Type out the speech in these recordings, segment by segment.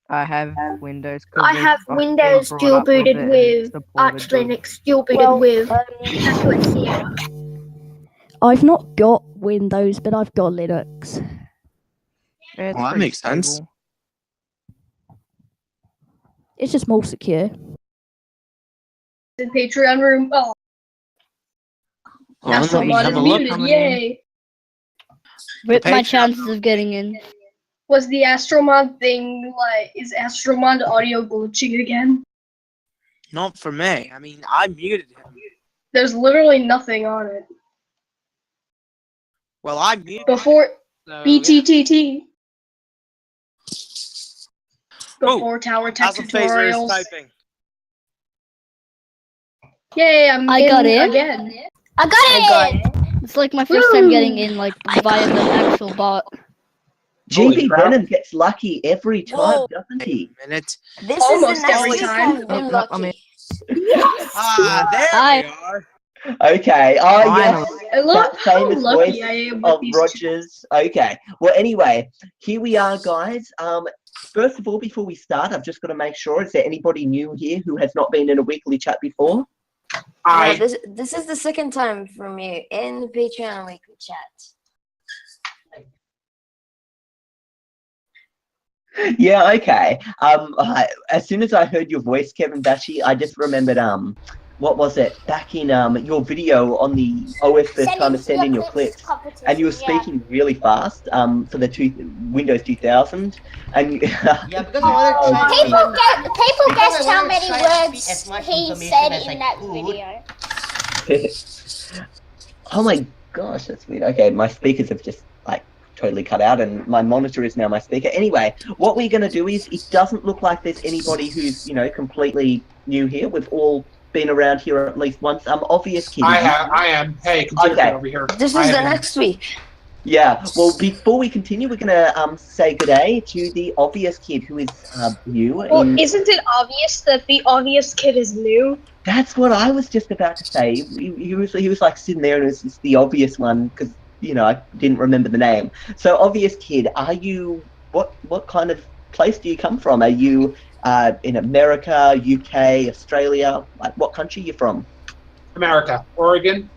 I have Windows. I have Windows dual booted with Arch Linux dual booted with Sierra. I've not got Windows, but I've got Linux. Yeah, Well, that makes sense. It's just more secure. In Patreon room. Oh, Well, let me Astralmod have is a look. muted. Yay! Rip my Patreon. chances of getting in. Was the Astralmod thing like? Is Astralmod audio glitching again? Not for me. I mean, I muted him. There's literally nothing on it. Well, I muted Before so, BTTT. Before Oh, Tower Tech AstralPhaser is tutorials. typing. Yay! I got in. Again. I got it! It's like my first time getting in, like via the actual bot. GB Venom gets lucky every time, Whoa. doesn't Wait he? a minute. This Almost is the next every week time. I've been I'm lucky. Ah, there Hi. we are. Okay. Oh, yes. I love That how famous lucky voice I am with of these Rogers. Okay. Well, anyway, here we are, guys. First of all, before we start, I've just got to make sure, is there anybody new here who has not been in a weekly chat before? Yeah, this is the second time for me in the Patreon Weekly Chat. Yeah, okay. As soon as I heard your voice, Kevin Bashy, I just remembered, what was it? Back in your video on the OS first time to send in your clips, and you were speaking really fast for the Windows 2000, and Yeah, because I want to try People Because guessed I how wanna many try to words speak as much he information said as I in that could. video. Oh my gosh, that's weird. Okay, my speakers have just like totally cut out, and my monitor is now my speaker. Anyway, what we're gonna do is, it doesn't look like there's anybody who's, completely new here. We've all been around here at least once. Obvious Kid. I am. Hey, computer Okay. kid over here. This is the next week. Yeah. Well, before we continue, we're gonna say good day to the Obvious Kid, who is new. Well, isn't it obvious that the obvious kid is new? That's what I was just about to say. He was like sitting there, and it was just the obvious one because I didn't remember the name. So, Obvious Kid, are you what kind of place do you come from? Are you in America, UK, Australia? Like, what country are you from? America. Oregon.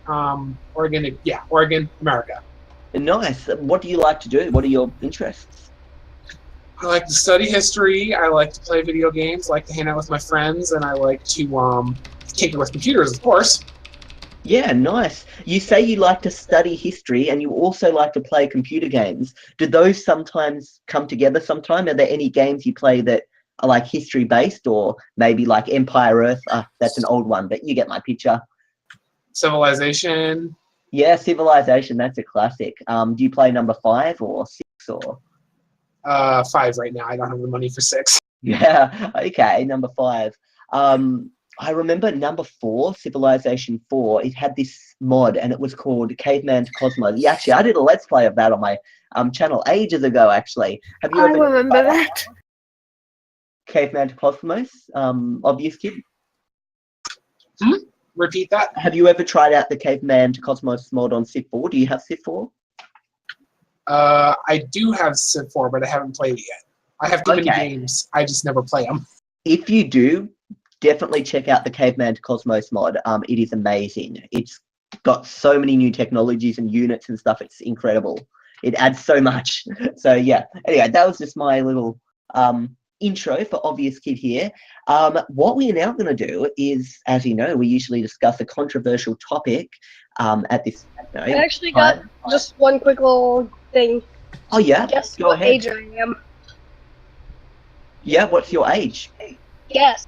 Oregon, America. Nice. What do you like to do? What are your interests? I like to study history. I like to play video games. I like to hang out with my friends, and I like to tinker with computers, of course. Yeah, nice. You say you like to study history, and you also like to play computer games. Do those sometimes come together sometime? Are there any games you play that are like history based, or maybe like Empire Earth? That's an old one, but you get my picture. Civilization. Yeah, Civilization, that's a classic. Do you play number 5 or 6 or? 5 right now. I don't have the money for 6. Yeah, okay, number 5. I remember number 4, Civilization 4, it had this mod, and it was called Caveman to Cosmos. Yeah, actually, I did a Let's Play of that on my channel ages ago, actually. Have you I ever remember that. Caveman to Cosmos, Obvious Kid? Repeat that. Have you ever tried out the Caveman to Cosmos mod on Civ 4? Do you have Civ 4? I do have Civ 4, but I haven't played it yet. I have too many Okay. games. I just never play them. If you do, definitely check out the Caveman to Cosmos mod. It is amazing. It's got so many new technologies and units and stuff. It's incredible. It adds so much. So yeah. Anyway, that was just my little intro for Obvious Kid here. What we are now going to do is, as you know, we usually discuss a controversial topic at this. I actually got just one quick little thing. Oh yeah. Guess Go what ahead. age I am? Yeah. What's your age? Yes.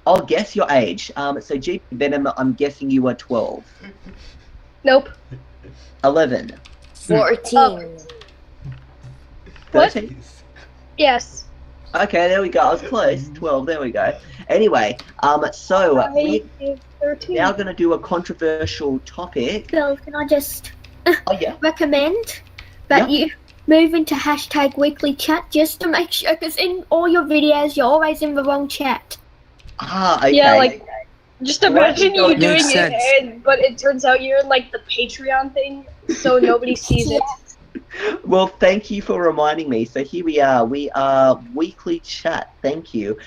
I'll guess your age. So G Venom, I'm guessing you are 12. Nope. 11. 14. What? 13. Yes. Okay, there we go. I was close. 12. There we go. Anyway, so we're 13. now going to do a controversial topic. Bill, can I just Oh yeah. recommend that you move into hashtag weekly chat just to make sure, because in all your videos you're always in the wrong chat. Okay. Yeah, like, just imagine you Makes doing it, but it turns out you're in, like, the Patreon thing, so nobody sees it. Well, thank you for reminding me. So here we are. We are Weekly Chat. Thank you.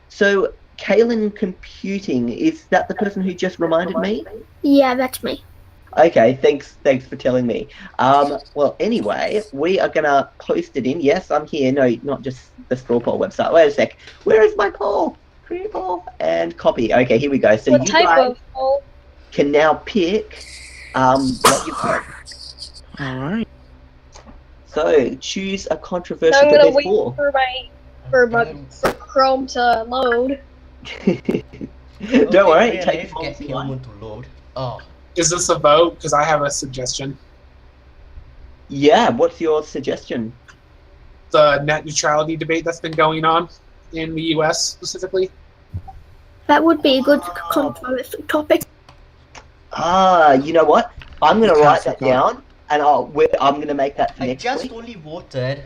So Kaylin Computing, is that the person who just reminded me? Yeah, that's me. Okay, thanks for telling me. Well, anyway, we are gonna post it in. Yes, I'm here. No, not just the straw poll website. Wait a sec. Where is my poll? Create poll and copy. Okay, here we go. So What you type guys of poll? can now pick what you want. All right. So choose a So controversial. I'm But gonna there's wait four. for Chrome to load. Don't worry, wait, take let's as long get as you like. Human to load. Oh, Is this a vote? Because I have a suggestion. Yeah, what's your suggestion? The net neutrality debate that's been going on in the U.S. specifically. That would be a good controversial topic. You know what? I'm gonna Because write I that got- down, and I'm gonna make that for I next just week. only voted.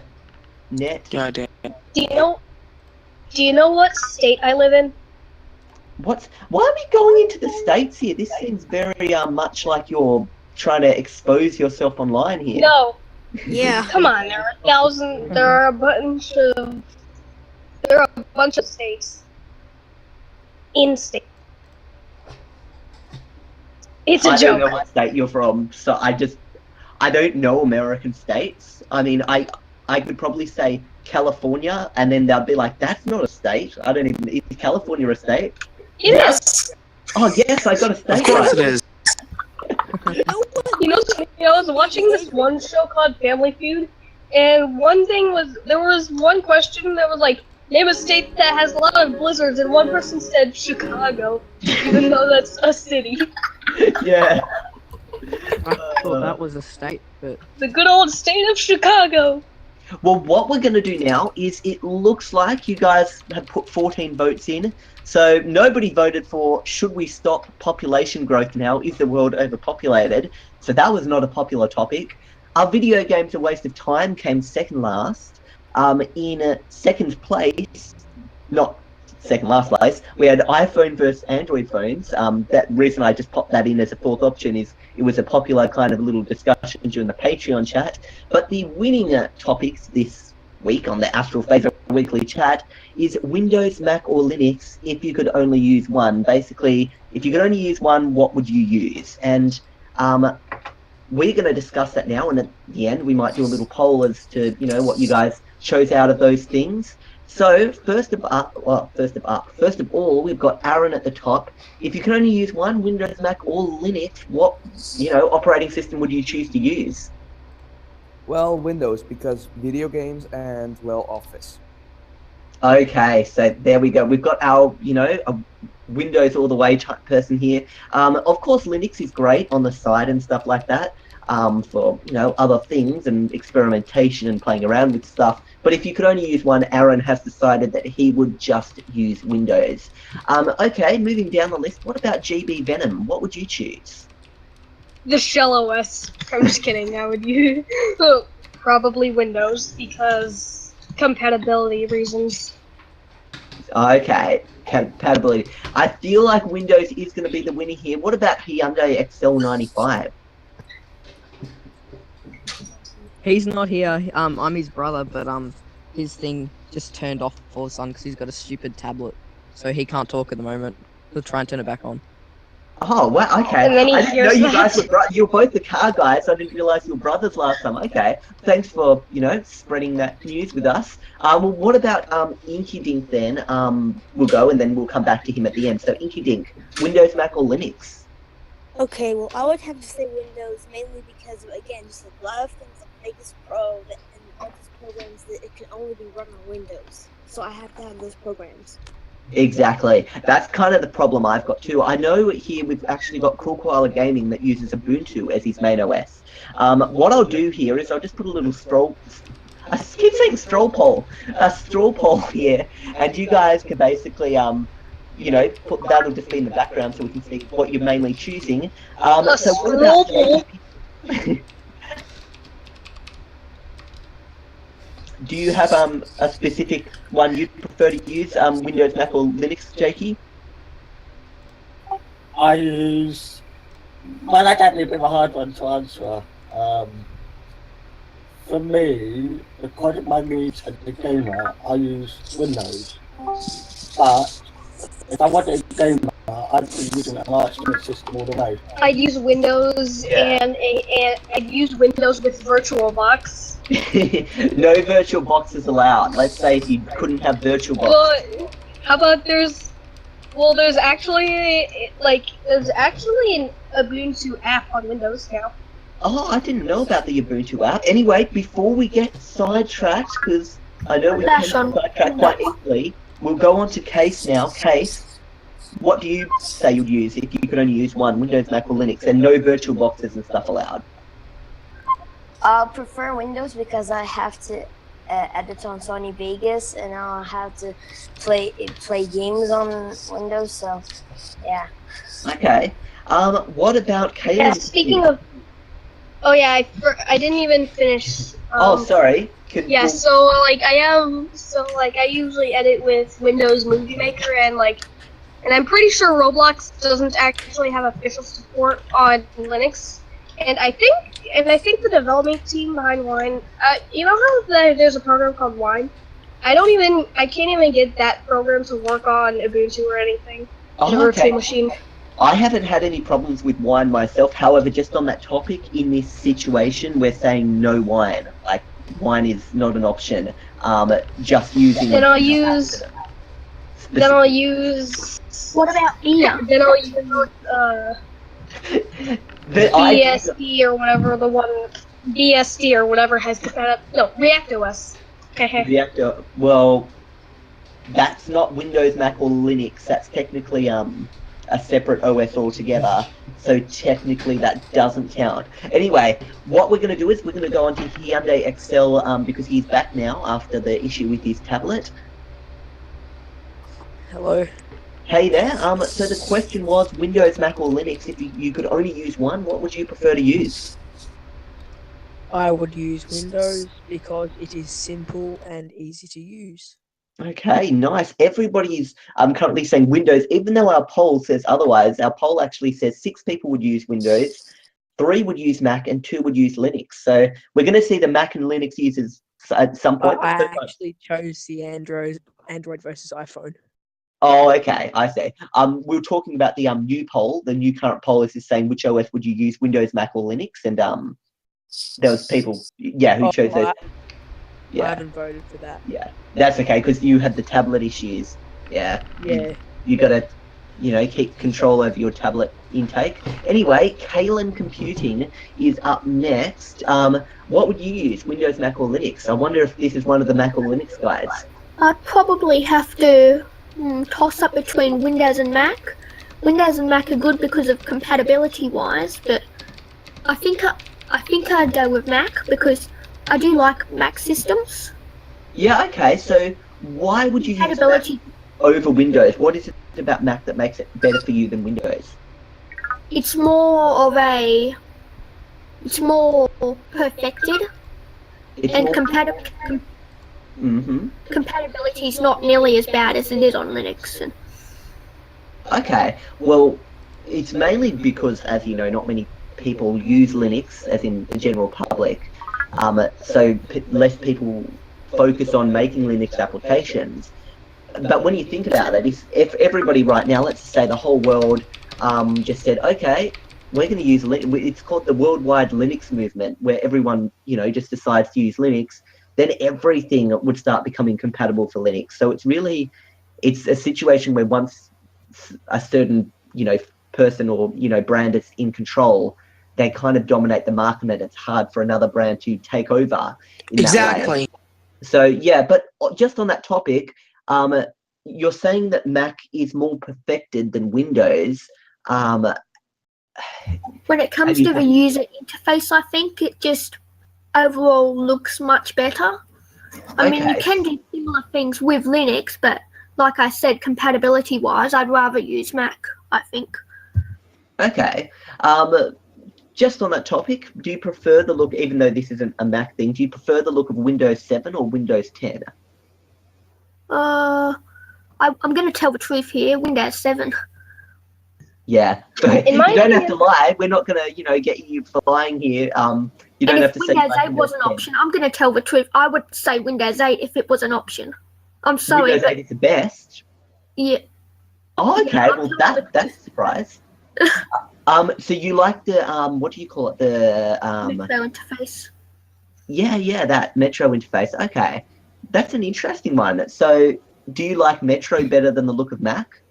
Net. God damn. Do you know what state I live in? Why are we going into the states here? This seems very much like you're trying to expose yourself online here. No. Yeah. Come on, there are a bunch of states. In state. It's a I don't know joke. what state you're from, so I don't know American states. I mean, I could probably say California, and then they'll be like, "That's not a state." I don't even. Is California a state? Yes. Oh yes, I got a state Of course right. it is. You know, I was watching this one show called Family Feud, and there was one question that was like, name a state that has a lot of blizzards, and one person said Chicago, even though that's a city. Yeah. I thought that was a state, but The good old state of Chicago. Well, what we're going to do now is it looks like you guys have put 14 votes in. So nobody voted for should we stop population growth now? Is the world overpopulated? So that was not a popular topic. Our video games a waste of time came second last. In second place, not second last place, we had iPhone versus Android phones. That reason I just popped that in as a fourth option is it was a popular kind of little discussion during the Patreon chat. But the winning topics this week on the AstralPhaser Weekly Chat is Windows, Mac, or Linux if you could only use one. Basically, if you could only use one, what would you use? And we're going to discuss that now, and at the end, we might do a little poll as to, you know, what you guys chose out of those things. So, first of all, we've got Aaron at the top. If you can only use one, Windows, Mac, or Linux, what, operating system would you choose to use? Well, Windows, because video games and, well, Office. Okay, so there we go. We've got our, a Windows all the way type person here. Of course, Linux is great on the side and stuff like that, for, other things and experimentation and playing around with stuff. But if you could only use one, Aaron has decided that he would just use Windows. Okay, moving down the list, what about GB Venom? What would you choose? The Shell OS. I'm just kidding. I would use probably Windows because compatibility reasons. Okay, compatibility. I feel like Windows is going to be the winner here. What about Hyundai XL95? he's not here. I'm his brother, but his thing just turned off all of a sudden because he's got a stupid tablet, so he can't talk at the moment. He'll try and turn it back on. Oh, wow, okay. And then he I didn't know hears you guys that. were you're both the car guys. I didn't realize you were brothers last time. Okay, thanks for, spreading that news with us. Well, what about Inky Dink then? We'll go and then we'll come back to him at the end. So Inky Dink, Windows, Mac, or Linux? Okay, well, I would have to say Windows mainly because, again, just a lot of things like Vegas Pro and all these programs that it can only be run on Windows. So I have to have those programs. Exactly. That's kind of the problem I've got too. I know here we've actually got Cool Koala Gaming that uses Ubuntu as his main OS. What I'll do here is I'll just put a little I keep saying straw poll here, and you guys can basically, put that'll just be in the background so we can see what you're mainly choosing. So what about JP? Do you have a specific one you'd prefer to use, Windows, Mac, or Linux, Jakey? That's actually a bit of a hard one to answer. For me, because of my needs as a gamer, I use Windows. But if I wasn't a gamer, I'd be using an operating system all the way. I'd use Windows and I'd use Windows with VirtualBox. No virtual boxes allowed. Let's say if you couldn't have virtual box. Well, how about there's actually an Ubuntu app on Windows now. Oh, I didn't know about the Ubuntu app. Anyway, before we get sidetracked, because I know we can sidetrack quite easily, we'll go on to Case now. Case, what do you say you'd use if you could only use one, Windows, Mac, or Linux, and no virtual boxes and stuff allowed? I'll prefer Windows because I have to edit on Sony Vegas, and I'll have to play games on Windows. So, yeah. Okay. What about Caleb? Yeah, speaking of, I didn't even finish. Sorry. I usually edit with Windows Movie Maker, and I'm pretty sure Roblox doesn't actually have official support on Linux. And I think the development team behind Wine, you know how there's a program called Wine? I can't even get that program to work on Ubuntu or anything. The virtual machine. I haven't had any problems with Wine myself. However, just on that topic, in this situation, we're saying no Wine. Like, Wine is not an option. Just using. Then I'll use. What about beer? Then I'll use BSD or whatever the one. BSD or whatever has ReactOS. Reactor. Well, that's not Windows, Mac, or Linux. That's technically a separate OS altogether. So technically that doesn't count. Anyway, what we're going to do is we're going to go on to Hyundai Excel because he's back now after the issue with his tablet. Hello. Hey there. So the question was Windows, Mac, or Linux. If you could only use one, what would you prefer to use? I would use Windows because it is simple and easy to use. Okay, nice. Everybody is currently saying Windows, even though our poll says otherwise. Our poll actually says 6 people would use Windows, 3 would use Mac, and 2 would use Linux. So we're going to see the Mac and Linux users at some point. I actually chose the Android versus iPhone. Oh, okay, I see. We were talking about the new poll. The new current poll is just saying which OS would you use, Windows, Mac, or Linux, and there was people, who chose those. I haven't voted for that. Yeah, that's okay because you had the tablet issues. Yeah. You got to, keep control over your tablet intake. Anyway, Kalen Computing is up next. What would you use, Windows, Mac, or Linux? I wonder if this is one of the Mac or Linux guys. I'd probably have to toss up between Windows and Mac. Windows and Mac are good because of compatibility wise, but I think I'd go with Mac because I do like Mac systems. Yeah, okay, so why would you use Mac over Windows? What is it about Mac that makes it better for you than Windows? It's more perfected, and compatibility is not nearly as bad as it is on Linux. Okay, well, it's mainly because, as you know, not many people use Linux, as in the general public. So less people focus on making Linux applications. But when you think about it, if everybody right now, let's say the whole world just said, okay, we're going to use Linux. It's called the worldwide Linux movement, where everyone, just decides to use Linux, then everything would start becoming compatible for Linux. So it's a situation where once a certain, person or, brand is in control, they kind of dominate the market, and it's hard for another brand to take over. Exactly. So yeah, but just on that topic, you're saying that Mac is more perfected than Windows. When it comes to the user interface, I think it just overall looks much better. I mean, you can do similar things with Linux, but like I said, compatibility-wise, I'd rather use Mac, I think. Okay. Just on that topic, do you prefer the look, even though this isn't a Mac thing, do you prefer the look of Windows 7 or Windows 10? I'm going to tell the truth here, Windows 7. Yeah, you don't have to lie. We're not going to, get you for lying here. You And don't if have to say you Windows like 8 was an 10. option, I'm going to tell the truth. I would say Windows 8 if it was an option. I'm sorry, Windows 8 is the best. yeah. Oh, Yeah, okay. I'm Well, telling the that's a surprise. So you like the what do you call it? The Metro interface. yeah, that Metro interface. Okay, that's an interesting one. So, do you like Metro better than the look of Mac?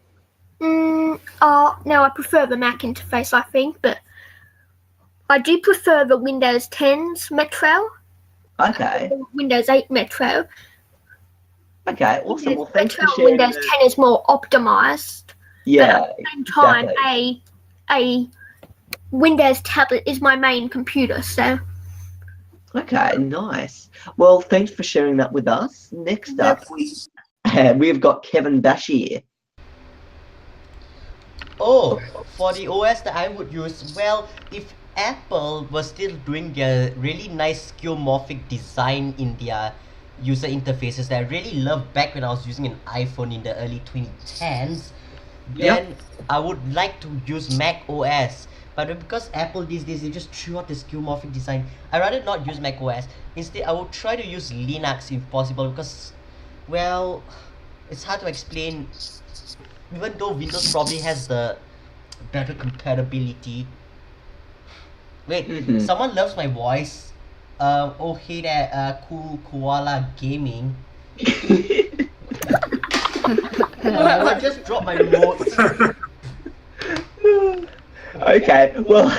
No, I prefer the Mac interface, I think, but I do prefer the Windows 10's Metro. Okay. Windows 8 Metro. Okay, awesome. Well, thanks Metro for on sharing. Windows 10 is more optimized. Yeah, but at the same time, exactly. a Windows tablet is my main computer, so. Okay, nice. Well, thanks for sharing that with us. Next up, we've got Kevin Bash here. Oh, for the OS that I would use, well, if Apple was still doing their really nice skeuomorphic design in their user interfaces that I really loved back when I was using an iPhone in the early 2010s, then I would like to use Mac OS. But because Apple these days, they just threw out the skeuomorphic design, I'd rather not use Mac OS. Instead, I would try to use Linux if possible because, well, it's hard to explain. Even though Windows probably has the better compatibility. Wait, someone loves my voice. Oh hey there, Cool Koala Gaming. I just dropped my remote. Okay, well,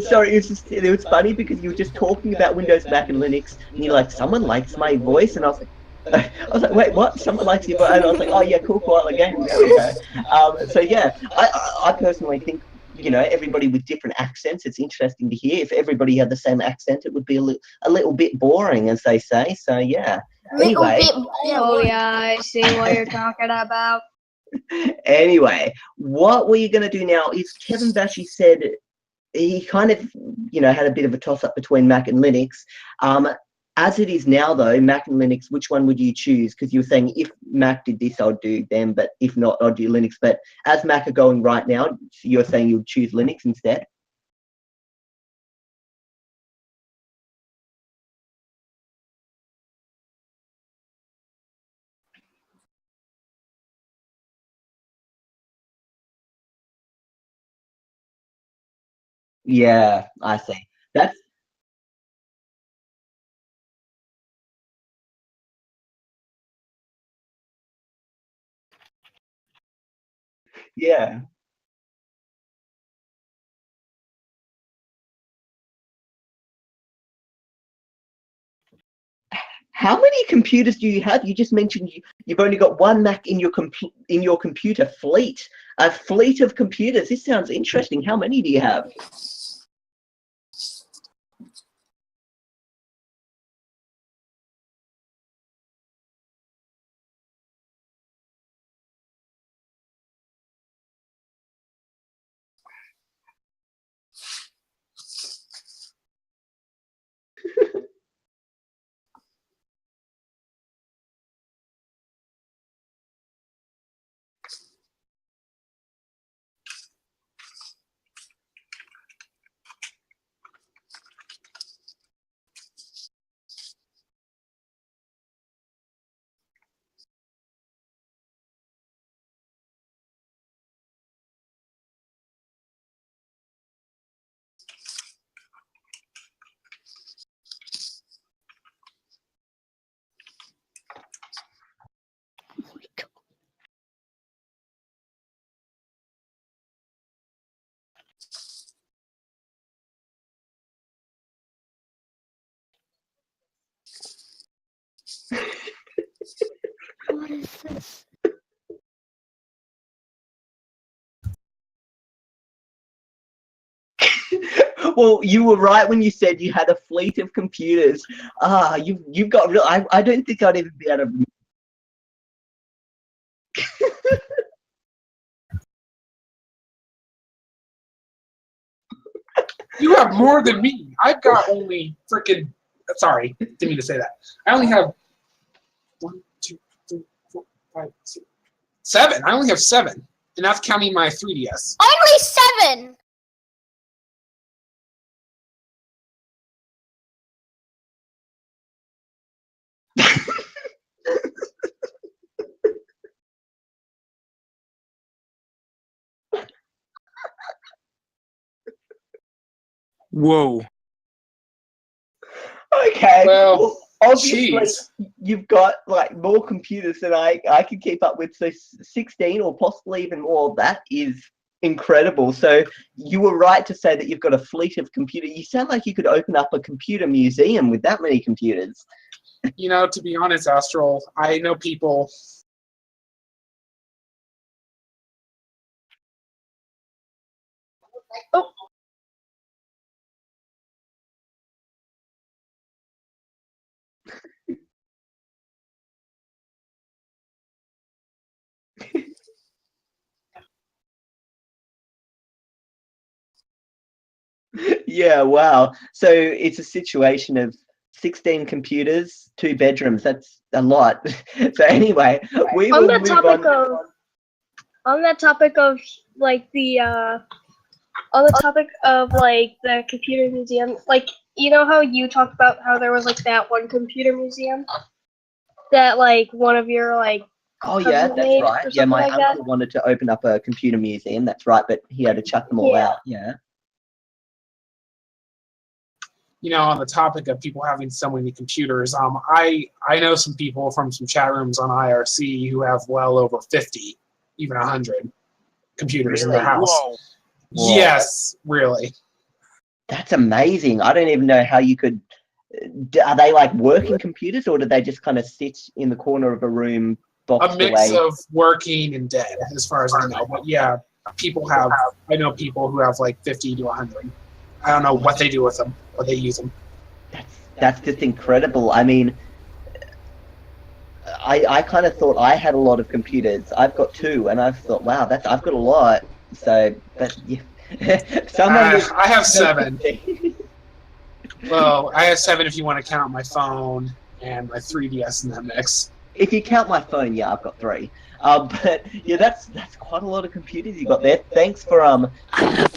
sorry, it was funny because you were just talking about Windows, Mac, and Linux, and you're like, someone likes my voice, and I was like, wait, what? Someone likes your voice? And I was like, oh yeah, cool, koala gaming. There we go. So yeah, I personally think, you know, everybody with different accents, it's interesting to hear. If everybody had the same accent, it would be a little bit boring, as they say. So yeah. Anyway. Oh yeah, I see what you're talking about. Anyway, what we're going to do now is Kevin Bashy said he kind of, you know, had a bit of a toss-up between Mac and Linux. As it is now, though, Mac and Linux, which one would you choose? Because you were saying if Mac did this, I'd do them, but if not, I'd do Linux. But as Mac are going right now, you're saying you'd choose Linux instead? Yeah, I see. That's yeah. How many computers do you have? You just mentioned you've only got one Mac in your computer fleet. A fleet of computers. This sounds interesting. How many do you have? What is this? Well, you were right when you said you had a fleet of computers. You've got real. I don't think I'd even be able to. You have more than me. I've got only freaking. Sorry, didn't mean to say that. I only have 1, 2, 3, 4, 5, 6, 7. I only have 7, and that's counting my 3DS. Only 7. Whoa. Okay. Well, obviously, jeez. you've got like more computers than I can keep up with. So 16 or possibly even more. That is incredible. So you were right to say that you've got a fleet of computers. You sound like you could open up a computer museum with that many computers. You know, to be honest, Astral, I know people. Oh. Yeah, wow. So it's a situation of 16 computers, 2 bedrooms. That's a lot. So anyway, we On will that move topic on. of on that topic of like the on the topic of like the computer museum, like you know how you talked about how there was like that one computer museum that like one of your like Oh yeah, cousins that's made right. or Yeah, something my like that? uncle wanted to open up a computer museum. That's right, but he had to chuck them all Yeah. out. Yeah. You know, on the topic of people having so many computers, I know some people from some chat rooms on IRC who have well over 50, even 100 computers in their Really? house. Whoa. Yes, really. That's amazing. I don't even know how you could. Are they like working computers, or do they just kind of sit in the corner of a room, boxed A mix away? of working and dead, as far as I know. But yeah, I know people who have like 50 to 100. I don't know what they do with them, but they use them. That's just incredible. I mean, I kind of thought I had a lot of computers. I've got 2, and I've thought, wow, I've got a lot. So, but yeah. I have 7. Well, I have 7 if you want to count my phone and my 3DS in that mix. If you count my phone, yeah, I've got 3. But yeah, that's quite a lot of computers you got there. Thanks for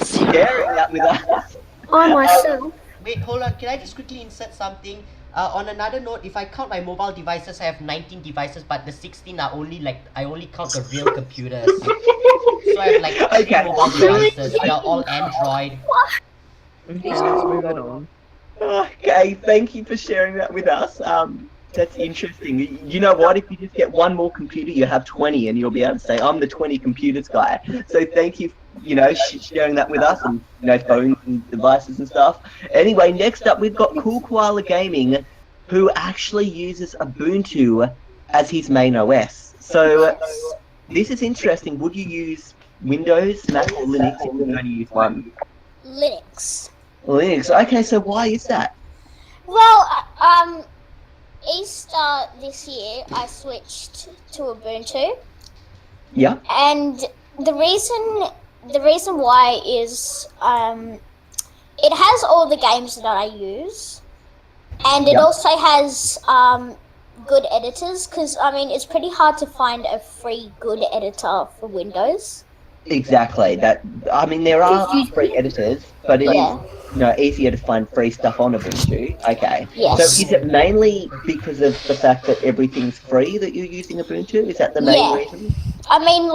sharing that with us. I myself. Wait, hold on. Can I just quickly insert something? On another note, if I count my mobile devices, I have 19 devices, but the 16 are only like I only count the real computers. So I have like 3 mobile devices. They're all Android. Okay, let's move it on. Okay, thank you for sharing that with us. That's interesting. You know what? If you just get one more computer, you have 20, and you'll be able to say, "I'm the 20 computers guy." So thank you, sharing that with us, and phones and devices and stuff. Anyway, next up we've got Cool Koala Gaming, who actually uses Ubuntu as his main OS. So this is interesting. Would you use Windows, Mac, or Linux if you could only use one? Linux. Linux. Okay, so why is that? Well, Easter this year, I switched to Ubuntu, Yeah. and the reason why is it has all the games that I use, and it Yeah. also has good editors. Because I mean, it's pretty hard to find a free good editor for Windows. Exactly. There are free editors, but it is easier to find free stuff on Ubuntu. Okay. Yes. So is it mainly because of the fact that everything's free that you're using Ubuntu? Is that the main reason? I mean,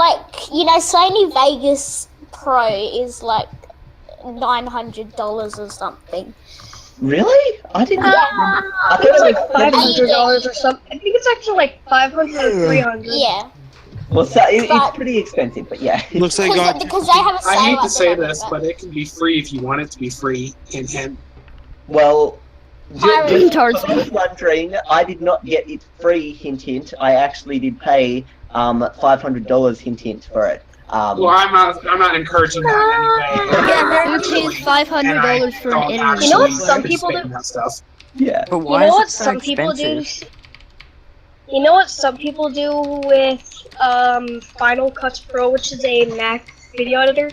Sony Vegas Pro is like $900 or something. Really? I didn't. I think it's thought it like was $500 or something. I think it's actually like 500 or 300. Yeah. Well, so it's pretty expensive, but yeah. Looks like because they have a sale I hate at to the say moment, this, but it can be free if you want it to be free. Hint, hint. Well, just Towards for those wondering, I did not get it free. Hint, hint. I actually did pay $500. Hint, hint for it. Well, I'm not encouraging that in any way. Yeah, who pays $500 for an internet? You know what some people do? That stuff. Yeah. But You why know is what it so some people do? expensive? You know what some people do with Final Cut Pro, which is a Mac video editor?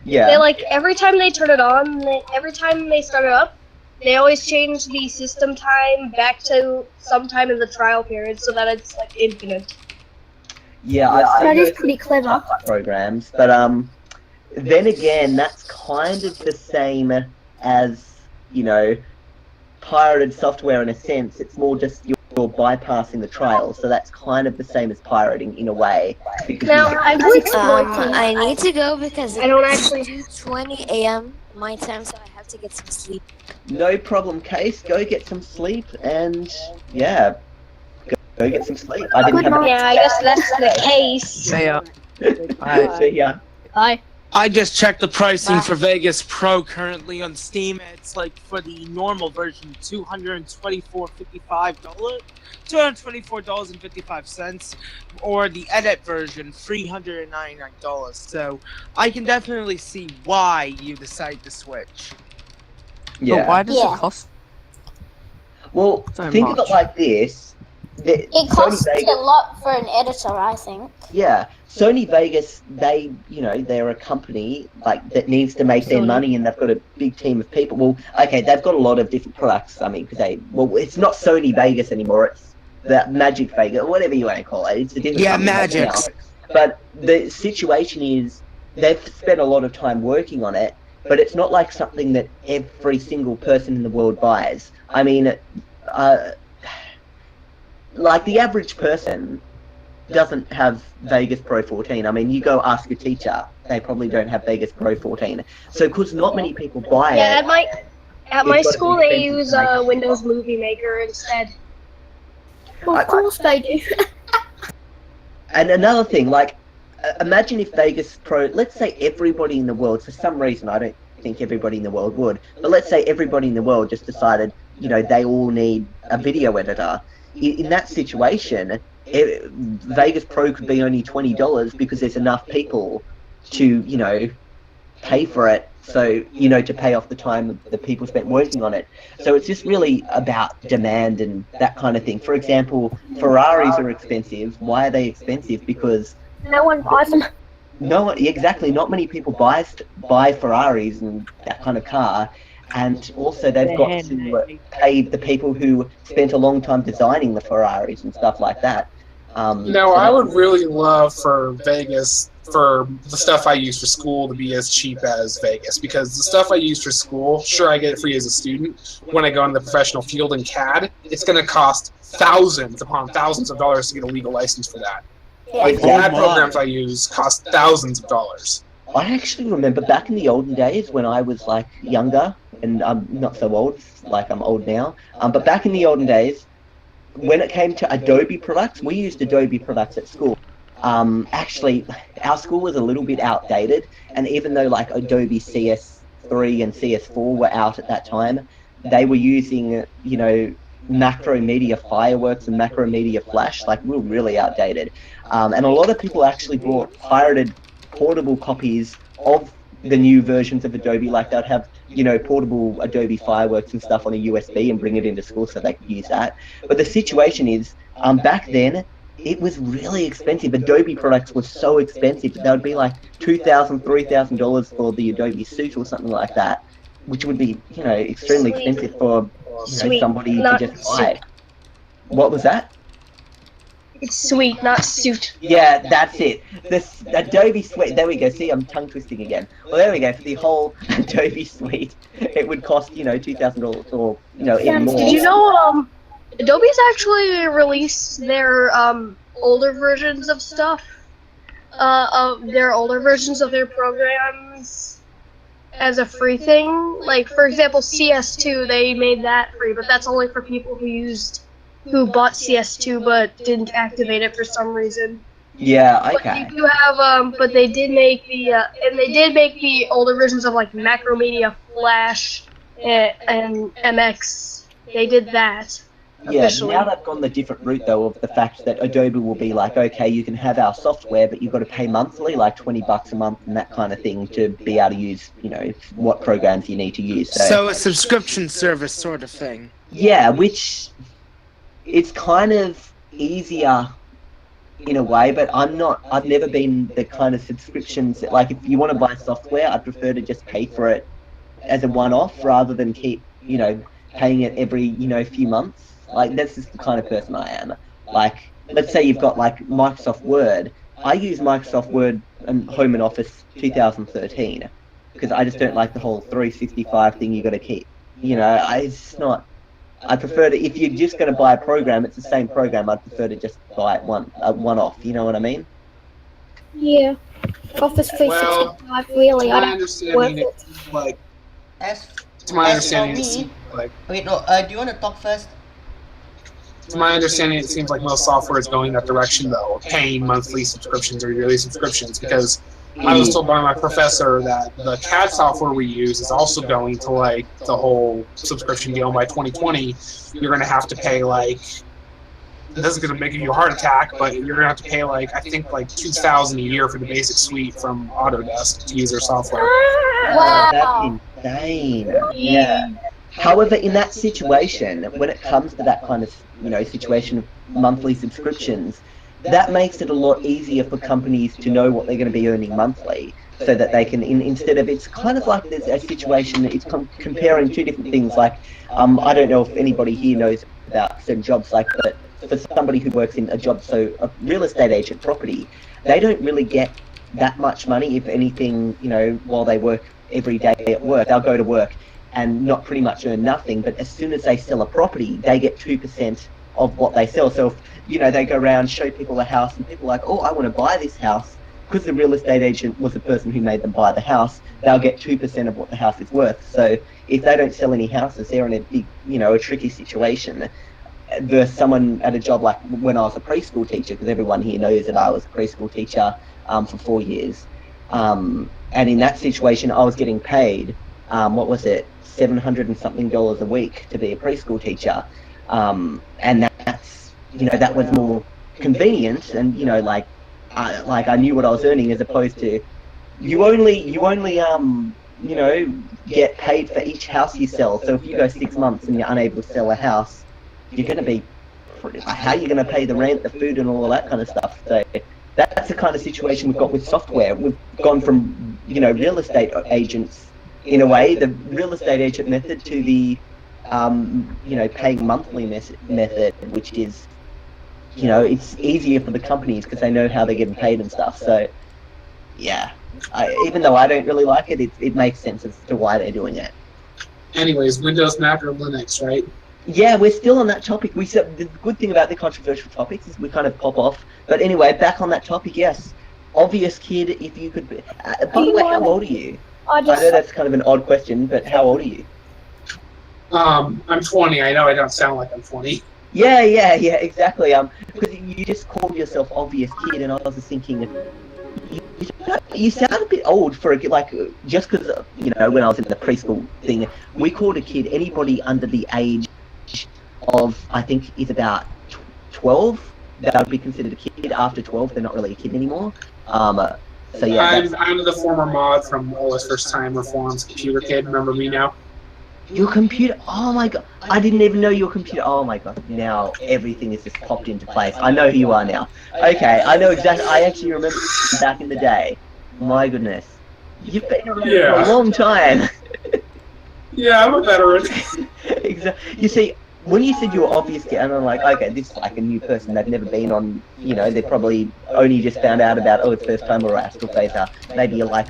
Yeah. They every time they turn it on, every time they start it up, they always change the system time back to sometime in the trial period so that it's like infinite. Yeah, I've seen That is those pretty clever. programs, but then again, that's kind of the same as pirated software in a sense. It's more just you're bypassing the trial. So that's kind of the same as pirating in a way. Because Now, I would I need to go because I don't it's actually. 2:20 a.m. my time, so I have to get some sleep. no problem, Case. Go get some sleep and yeah, go get some sleep. I didn't have. Yeah, I guess that's the case. See ya. See ya. Bye. I just checked the pricing for Vegas Pro currently on Steam. It's like for the normal version, $224.55, or the edit version, $399. So I can definitely see why you decide to switch. Yeah. But why does it cost? Well, so think much? of it like this. It costs a lot for an editor, I think. Yeah, Sony Vegas, they're a company like that needs to make their money, and they've got a big team of people. Well, okay, they've got a lot of different products. I mean, it's not Sony Vegas anymore. It's the Magic Vegas, whatever you want to call it. It's a different company Magic. now. But the situation is they've spent a lot of time working on it, but it's not like something that every single person in the world buys. I mean, like the average person doesn't have Vegas Pro 14. I mean, you go ask a teacher, they probably don't have Vegas Pro 14. So, because not many people buy it. Yeah, at my gotta school be they expensive use to make. Windows Movie Maker instead. Well, of course they do. And another thing, like, imagine if Vegas Pro, let's say everybody in the world, for some reason, I don't think everybody in the world would, but let's say everybody in the world just decided, they all need a video editor. In that situation, Vegas Pro could be only $20 because there's enough people to, pay for it. So, to pay off the time that people spent working on it. So it's just really about demand and that kind of thing. For example, Ferraris are expensive. Why are they expensive? Because No one buys them. no, exactly. Not many people buy Ferraris and that kind of car. And also they've got to pay the people who spent a long time designing the Ferraris and stuff like that. I would really love for Vegas, for the stuff I use for school to be as cheap as Vegas, because the stuff I use for school, sure, I get it free as a student. When I go in the professional field in CAD, it's going to cost thousands upon thousands of dollars to get a legal license for that. Like the CAD programs I use cost thousands of dollars. I actually remember back in the olden days when I was like younger, and I'm not so old, like I'm old now, but back in the olden days, when it came to Adobe products, we used Adobe products at school. Actually, our school was a little bit outdated, and even though like Adobe CS3 and CS4 were out at that time, they were using, Macromedia Fireworks and Macromedia Flash. Like, we were really outdated. And a lot of people actually bought pirated portable copies of the new versions of Adobe. Like, they'd have, portable Adobe Fireworks and stuff on a USB and bring it into school so they could use that. But the situation is, back then, it was really expensive. Adobe products were so expensive. They would be like $2,000, $3,000 for the Adobe suite or something like that, which would be, extremely expensive for somebody to just buy. What was that? It's sweet, not suit. Yeah, that's it. This Adobe suite. There we go. See, I'm tongue twisting again. Well, there we go. For the whole Adobe suite, it would cost $2,000 or even more. Did you know Adobe's actually released their older versions of stuff, of their older versions of their programs as a free thing? Like, for example, CS2, they made that free, but that's only for people who bought CS2 but didn't activate it for some reason. Yeah, okay. But you do have, but they did make the older versions of like Macromedia Flash and MX. They did that. Yeah, Officially. now they've gone the different route though of the fact that Adobe will be like, okay, you can have our software, but you've got to pay monthly, like $20 a month and that kind of thing to be able to use, what programs you need to use. So a subscription service sort of thing. Yeah, which it's kind of easier in a way, but I've never been the kind of subscriptions that, like, if you want to buy software, I'd prefer to just pay for it as a one-off rather than keep, paying it every, few months. Like, that's just the kind of person I am. Like, let's say you've got, like, Microsoft Word. I use Microsoft Word and Home and Office 2013 because I just don't like the whole 365 thing you got to keep. It's not I prefer to, if you're just going to buy a program, it's the same program. I'd prefer to just buy it one off. You know what I mean? Yeah. Office 365, really, I my don't understanding, worth it's like, As to my as for understanding, it me, seems like, wait, no. Do you want to talk first? to my understanding, it seems like most software is going that direction, though, paying monthly subscriptions or yearly subscriptions, because I was told by my professor that the CAD software we use is also going to like the whole subscription deal. And by 2020, you're going to have to pay like, this is going to make you a heart attack, but you're going to have to pay like, I think like $2,000 a year for the basic suite from Autodesk to use their software. Wow, that's insane. Yeah. However, in that situation, when it comes to that kind of, situation of monthly subscriptions, that makes it a lot easier for companies to know what they're going to be earning monthly, so that they can, instead of, it's kind of like there's a situation, it's comparing two different things. Like, I don't know if anybody here knows about certain jobs, like, but for somebody who works in a job, so a real estate agent property, they don't really get that much money, if anything, while they work every day at work. They'll go to work and not pretty much earn nothing, but as soon as they sell a property, they get 2% of what they sell. So if, they go around, show people a house, and people are like, oh, I want to buy this house, because the real estate agent was the person who made them buy the house, they'll get 2% of what the house is worth. So if they don't sell any houses, they're in a big, a tricky situation. Versus someone at a job like when I was a preschool teacher, because everyone here knows that I was a preschool teacher for 4 years. And in that situation, I was getting paid, what was it, $700 and something a week to be a preschool teacher. And that's, that was more convenient, and, I knew what I was earning, as opposed to you only get paid for each house you sell. So if you go 6 months and you're unable to sell a house, you're going to be, how are you going to pay the rent, the food, and all of that kind of stuff? So that's the kind of situation we've got with software. We've gone from, real estate agents, in a way, the real estate agent method, to the, paying monthly method, which is, it's easier for the companies because they know how they're getting paid and stuff. So, yeah, even though I don't really like it, it makes sense as to why they're doing it. Anyways, Windows, Mac, or Linux, right? Yeah, we're still on that topic. We said the good thing about the controversial topics is we kind of pop off. But anyway, back on that topic, yes. Obvious kid, if you could be. By the way, how old are you? I know that's kind of an odd question, but how old are you? I'm 20. I know I don't sound like I'm 20. Yeah, exactly. Because you just called yourself obvious kid, and I was just thinking, you sound a bit old for a kid. Like, just because when I was in the preschool thing, we called a kid anybody under the age of, I think, is about 12. That would be considered a kid. After 12, they're not really a kid anymore. So yeah, I'm the former mod from OS First Time Reforms Computer Kid. Remember me now? Your computer, oh my god, I didn't even know your computer. Oh my god, now everything has just popped into place. I know who you are now. Okay, I know exactly. I actually remember back in the day. My goodness, you've been around for a long time. Yeah, I'm a veteran. Exactly. You see, when you said you were obvious, and I'm like, okay, this is like a new person. They've never been on, they probably only just found out about, it's first time or AstralPhaser,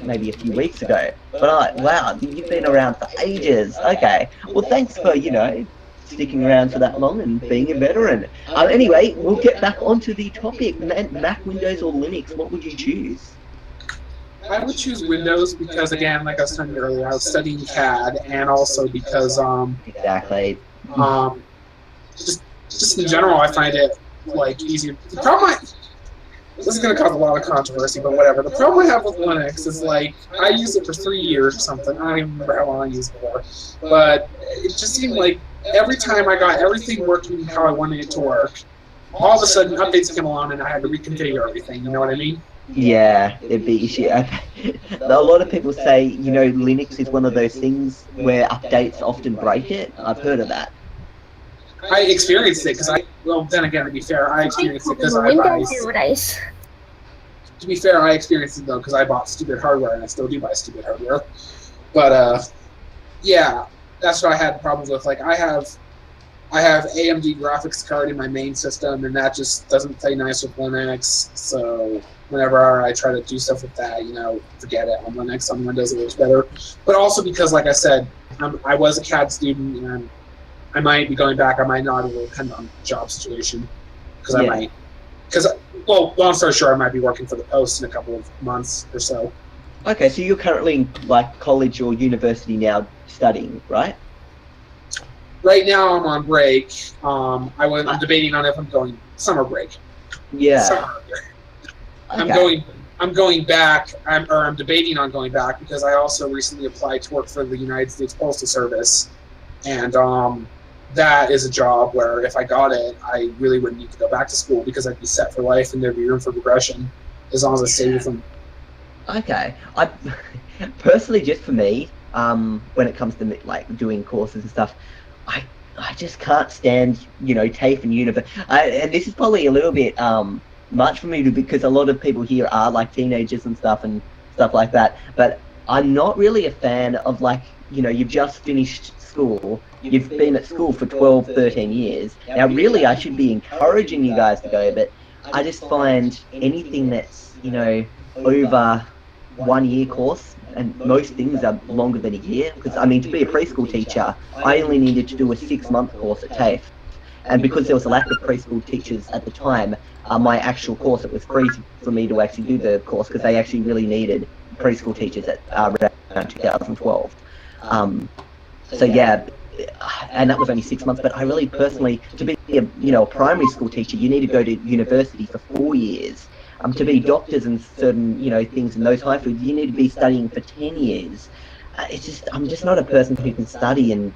maybe a few weeks ago. But I'm like, wow, you've been around for ages. Okay. Well, thanks for, sticking around for that long and being a veteran. Anyway, we'll get back onto the topic. Mac, Windows, or Linux, what would you choose? I would choose Windows because, again, like I was telling you earlier, I was studying CAD, and also because exactly. Just in general, I find it like easier. The problem this is going to cause a lot of controversy, but whatever. The problem I have with Linux is, like, I used it for 3 years or something. I don't even remember how long I used it for, but it just seemed like every time I got everything working how I wanted it to work, all of a sudden updates came along and I had to reconfigure everything. You know what I mean? Yeah, there'd be issue. A lot of people say, Linux is one of those things where updates often break it. I've heard of that. I experienced it because then again, to be fair, I experienced it because I buy. To be fair, I experienced it though because I bought stupid hardware, and I still do buy stupid hardware. But yeah, that's what I had problems with. Like, I have AMD graphics card in my main system, and that just doesn't play nice with Linux. So whenever I try to do stuff with that, forget it. On Linux, on Windows, it works better. But also because, like I said, I was a CAD student, and I might be going back. I might not. It will depend on the job situation. Because I Yeah. might. Because, well, long story short, I might be working for the Post in a couple of months or so. Okay, so you're currently in like college or university now studying, right? Right now, I'm on break. I'm debating on if I'm going summer break. Yeah. Summer. Okay. I'm going back. I'm debating on going back because I also recently applied to work for the United States Postal Service, and that is a job where if I got it, I really wouldn't need to go back to school because I'd be set for life and there'd be room for progression as long as I stay with them. Okay. I personally, just for me, when it comes to like doing courses and stuff, I just can't stand, TAFE and university. And this is probably a little bit much for me because a lot of people here are like teenagers and stuff like that. But I'm not really a fan of like, you've just finished school. You've been at school for 12, 13 years. Now, really, I should be encouraging you guys to go, but I just find anything that's, over 1 year course, and most things are longer than a year. Because I mean, to be a preschool teacher, I only needed to do a 6-month course at TAFE, and because there was a lack of preschool teachers at the time, my actual course, it was free for me to actually do the course because they actually really needed preschool teachers at around 2012. So yeah, and that was only 6 months. But I really personally, to be a primary school teacher, you need to go to university for 4 years. To be doctors and certain things in those high fields, you need to be studying for 10 years. I'm just not a person who can study and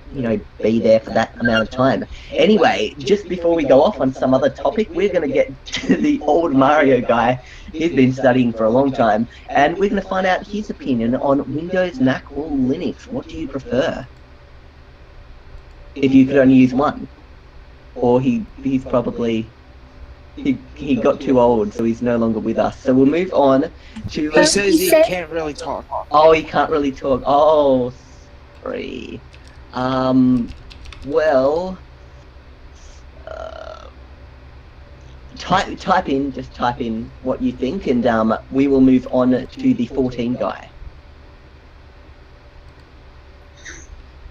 be there for that amount of time. Anyway, just before we go off on some other topic, we're going to get to the old Mario guy. He's been studying for a long time, and we're going to find out his opinion on Windows, Mac, or Linux. What do you prefer? If you could only use one, or he's probably. He got too old, so he's no longer with us. So we'll move on to... He says he can't really talk. Oh, he can't really talk. Oh, sorry. Well... type in what you think, and we will move on to the 14 guy.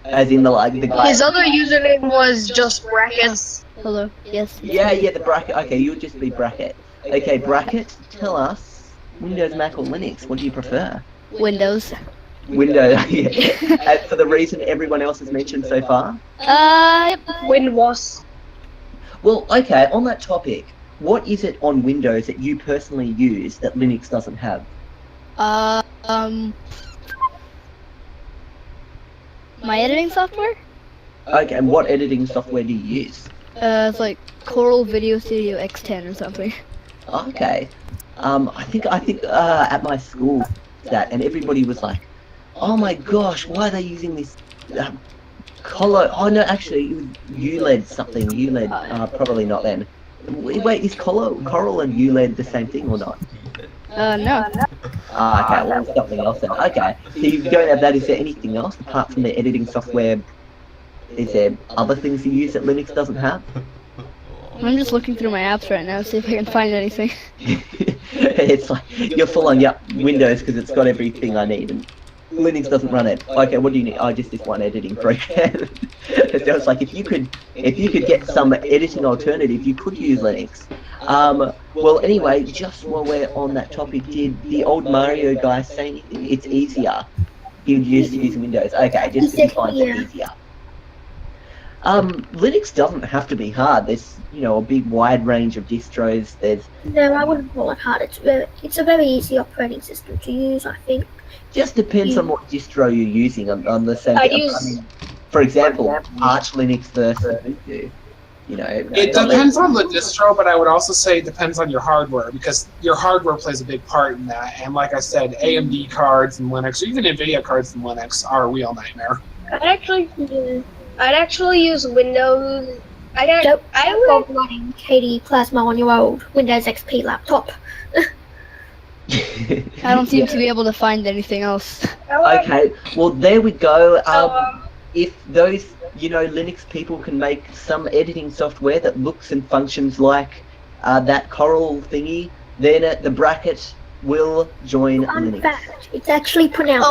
As in the guy... His other username was just brackets. Hello. Yes. Yeah, the bracket. Okay, you'll just be bracket. Okay, bracket, tell us, Windows, Mac, or Linux, what do you prefer? Windows. Windows, yeah. For the reason everyone else has mentioned so far? Windows. Well, okay, on that topic, what is it on Windows that you personally use that Linux doesn't have? My editing software? Okay, and what editing software do you use? It's like Coral Video Studio X10 or something. Okay. I think at my school that, and everybody was like, oh my gosh, why are they using this Colo? Oh no, actually it was ULED something. ULED, probably not then. Wait, is Coral and ULED the same thing or not? No. Okay, well it's something else then. Okay, so you don't have that. Is there anything else apart from the editing software? Is there other things you use that Linux doesn't have? I'm just looking through my apps right now, see if I can find anything. It's like you're full on Windows because it's got everything I need, and Linux doesn't run it. Okay, what do you need? Oh, just this one editing program. So it's like if you could get some editing alternative, you could use Linux. Well, anyway, just while we're on that topic, did the old Mario guy say anything? It's easier. He used to use Windows. Okay, just because he finds it easier. Linux doesn't have to be hard. There's, a big wide range of distros. No, I wouldn't call it hard. It's a very easy operating system to use, I think. Just depends on what distro you're using on the same thing. For example, Arch Linux versus Ubuntu. It depends on the distro, but I would also say it depends on your hardware, because your hardware plays a big part in that. And like I said, AMD cards in Linux, or even NVIDIA cards in Linux, are a real nightmare. I'd actually use Windows. I would running KDE Plasma on your old Windows XP laptop. I don't seem to be able to find anything else. Okay, well there we go. If those Linux people can make some editing software that looks and functions like that Coral thingy, then the bracket will join Linux. Fact, it's actually pronounced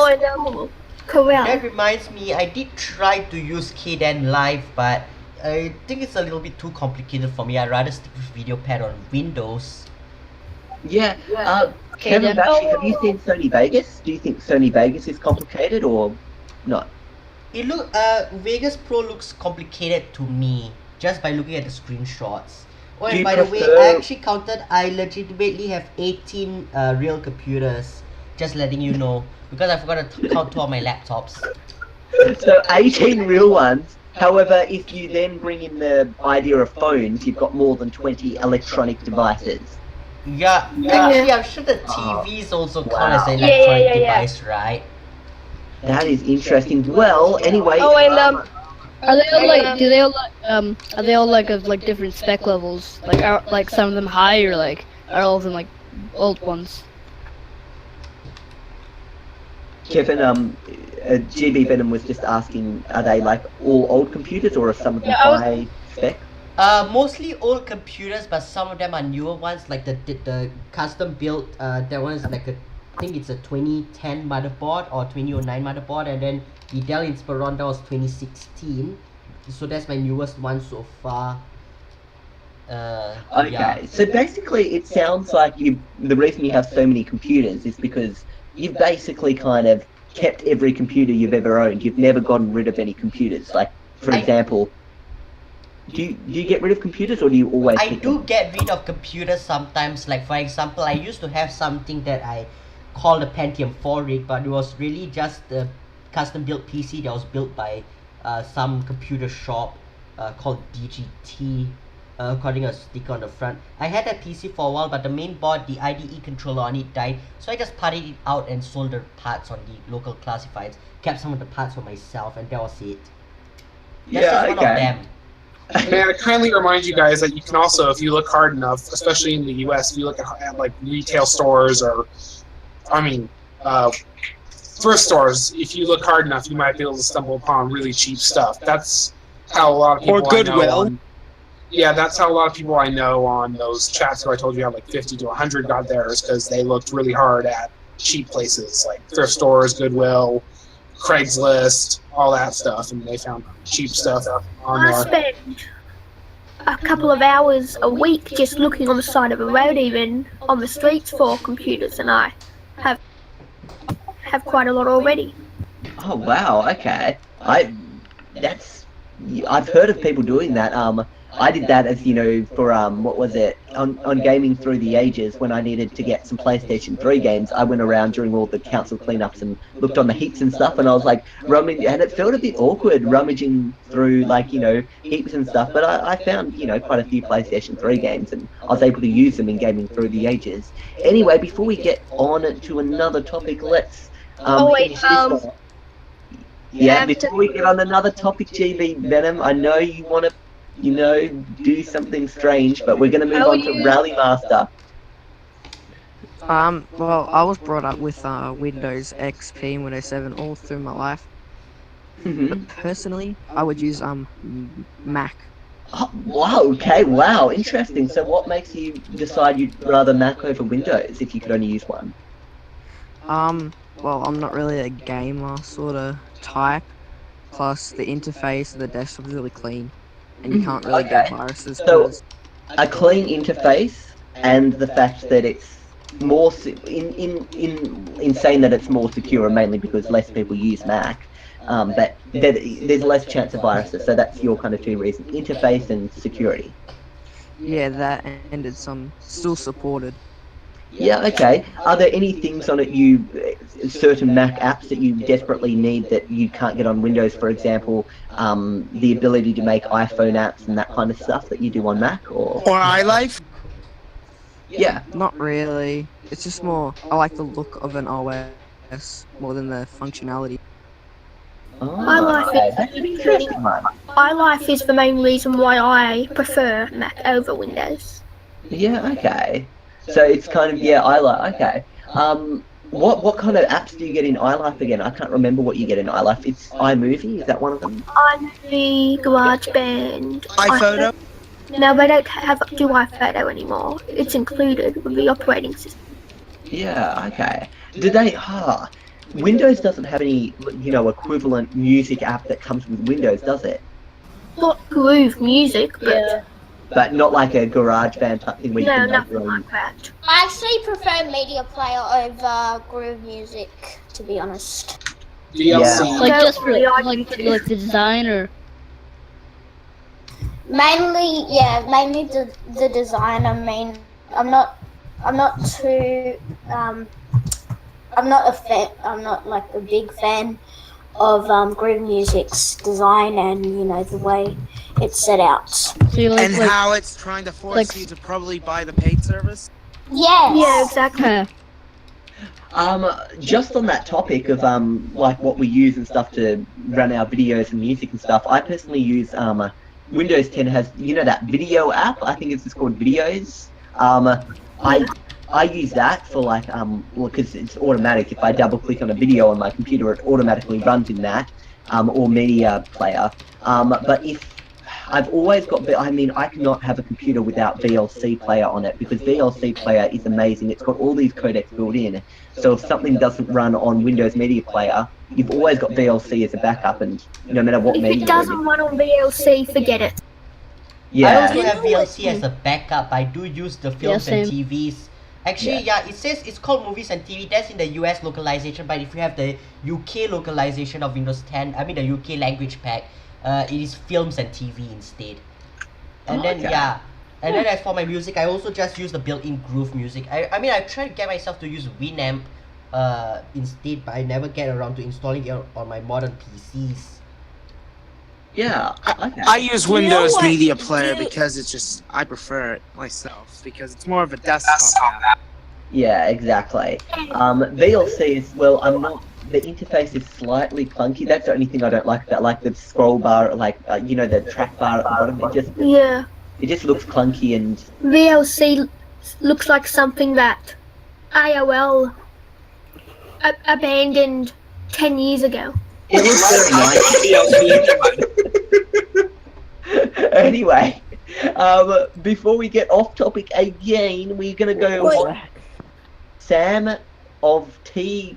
Coral. That reminds me, I did try to use Kden Live, but I think it's a little bit too complicated for me. I'd rather stick with VideoPad on Windows. Yeah. Kevin Batchy, have you seen Sony Vegas? Do you think Sony Vegas is complicated or not? Vegas Pro looks complicated to me just by looking at the screenshots. Oh, Do and you by the way, prefer- I actually counted. I legitimately have 18 real computers. Just letting you know, because I forgot to count 2 on my laptops. So 18 real ones. However, if you then bring in the idea of phones, you've got more than 20 electronic devices. Yeah, actually, I'm sure the TVs also count as an Yeah, electronic yeah. device, right? That is interesting. Well, anyway. Oh, and Are they all like? Do they all are they all like of like different spec levels? Like are like some of them high or like are all of them like old ones? Kevin, GB Venom was just asking, are they like all old computers or are some of them high spec? Mostly old computers, but some of them are newer ones, like the custom built. That one is like I think it's a 2010 motherboard or 2009 motherboard, and then the Dell Inspiron that was 2016. So that's my newest one so far. Okay, Yeah. so basically it sounds like the reason you have so many computers is because you've basically kind of kept every computer you've ever owned. You've never gotten rid of any computers. Like, for example, do you get rid of computers or do you always I keep do them? get rid of computers sometimes. Like for example, I used to have something that I called a Pentium 4 rig, but it was really just a custom built PC that was built by some computer shop called DGT. According to a sticker on the front. I had that PC for a while, but the main board, the IDE controller on it died, so I just parted it out and sold the parts on the local classifieds. Kept some of the parts for myself, and that was it. That's just one of them. May I kindly remind you guys that you can also, if you look hard enough, especially in the US, if you look at like retail stores or, thrift stores, if you look hard enough, you might be able to stumble upon really cheap stuff. That's how a lot of people Or Goodwill. That's how a lot of people I know on those chats who I told you had like 50 to 100 got theirs because they looked really hard at cheap places like thrift stores, Goodwill, Craigslist, all that stuff, and they found cheap stuff on I there. spend a couple of hours a week just looking on the side of a road, even on the streets, for computers, and I have quite a lot already. Oh wow, okay. I've heard of people doing that. I did that as for what was it on Gaming Through the Ages when I needed to get some PlayStation 3 games. I went around during all the council cleanups and looked on the heaps and stuff, and I was like rummaging, and it felt a bit awkward rummaging through heaps and stuff. But I found quite a few PlayStation 3 games, and I was able to use them in Gaming Through the Ages. Anyway, before we get on to another topic, let's finish this one. Yeah, before we get on another topic, GB Venom, I know you want to, do something strange, but we're going to move on to Rally Master. Well, I was brought up with Windows XP and Windows 7 all through my life. But personally, I would use Mac. Oh, wow, okay, wow, interesting. So what makes you decide you'd rather Mac over Windows if you could only use one? Well, I'm not really a gamer sort of type. Plus, the interface of the desktop is really clean, and you can't really get viruses. So, a clean interface and the fact that it's more in saying that it's more secure, mainly because less people use Mac. But there's less chance of viruses. So that's your kind of two reasons: interface and security. Yeah, that and it's still supported. Yeah, okay. Are there any things on it certain Mac apps that you desperately need that you can't get on Windows, for example, the ability to make iPhone apps and that kind of stuff that you do on Mac, or iLife? Yeah. Not really. It's just more, I like the look of an OS more than the functionality. iLife is the main reason why I prefer Mac over Windows. Yeah, okay. So it's kind of, iLife, okay. What kind of apps do you get in iLife again? I can't remember what you get in iLife. It's iMovie, is that one of them? iMovie, GarageBand, iPhoto? No, they don't do iPhoto anymore. It's included with the operating system. Yeah, okay. Windows doesn't have any, equivalent music app that comes with Windows, does it? got Groove Music, but But not like a garage band type thing where you no, can make nothing your own. like that. I actually prefer Media Player over Groove Music, to be honest. DLC. Like just for like the design or Mainly the design. I mean, I'm not too I'm not a fan. I'm not like a big fan of Groove Music's design and the way it's set out. so you And like how it's trying to force you to probably buy the paid service? Yes. Yeah, exactly. Just on that topic of like what we use and stuff to run our videos and music and stuff, I personally use Windows 10 has that video app. I think it's just called Videos. I use that for like because it's automatic. If I double click on a video on my computer, it automatically runs in that or Media Player. But if I've always got, I mean, I cannot have a computer without VLC Player on it because VLC Player is amazing. It's got all these codecs built in. So if something doesn't run on Windows Media Player, you've always got VLC as a backup, and no matter what If media. it doesn't run on VLC, forget it. Yeah. I also have VLC as a backup. I do use the films and same. TVs. Actually, it says it's called movies and TV. That's in the US localization, but if you have the UK localization of Windows 10, I mean the UK language pack, it is films and TV instead. And then and then as for my music, I also just use the built-in Groove Music. I mean I try to get myself to use Winamp instead, but I never get around to installing it on my modern PCs. Yeah, I use Windows Media Player because it's just I prefer it myself because it's more of a desktop app. Yeah, exactly. VLC is the interface is slightly clunky. That's the only thing I don't like about like the scroll bar, like the track bar at the bottom. It just looks clunky and VLC looks like something that AOL abandoned 10 years ago. it looks very nice. Anyway, before we get off topic again, we're gonna go Sam of TB.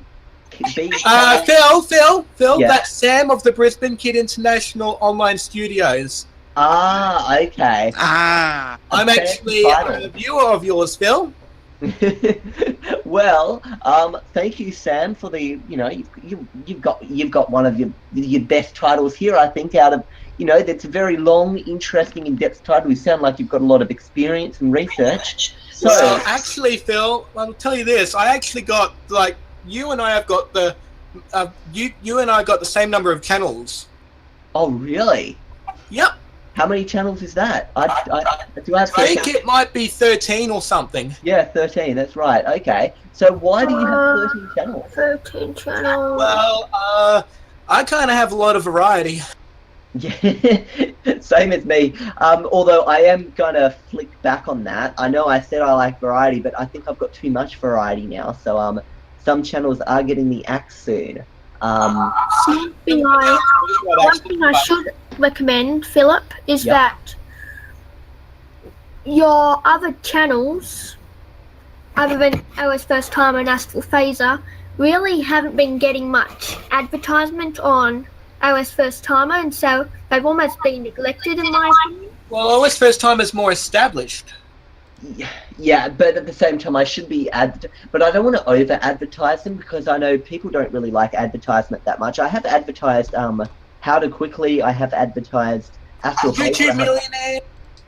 Phil, Yeah. that's Sam of the Brisbane Kid International Online Studios. Ah, okay. Ah, I'm actually a viewer of yours, Phil. Well, thank you, Sam, for the you've got one of your best titles here. I think out of that's a very long, interesting, in-depth title. You sound like you've got a lot of experience and research. So, Well, actually, Phil, I'll tell you this. I actually got you and I have got the you and I got the same number of channels. Oh, really? Yep. How many channels is that? I think it might be 13 or something. Yeah, 13. That's right. Okay. So why do you have 13 channels? 13 channels. Well, I kind of have a lot of variety. Yeah, same as me. Although I am gonna flick back on that. I know I said I like variety, but I think I've got too much variety now. So some channels are getting the axe soon. One thing I should recommend, Philip, is that your other channels, other than OS First Time and AstralPhaser, really haven't been getting much advertisement on OS First Timer, and so they've almost been neglected in my opinion. Well, OS First Time is more established. Yeah, but at the same time, I should be but I don't want to over-advertise them because I know people don't really like advertisement that much. I have advertised How to Quickly. I have advertised AstralPhaser. YouTube Millionaire.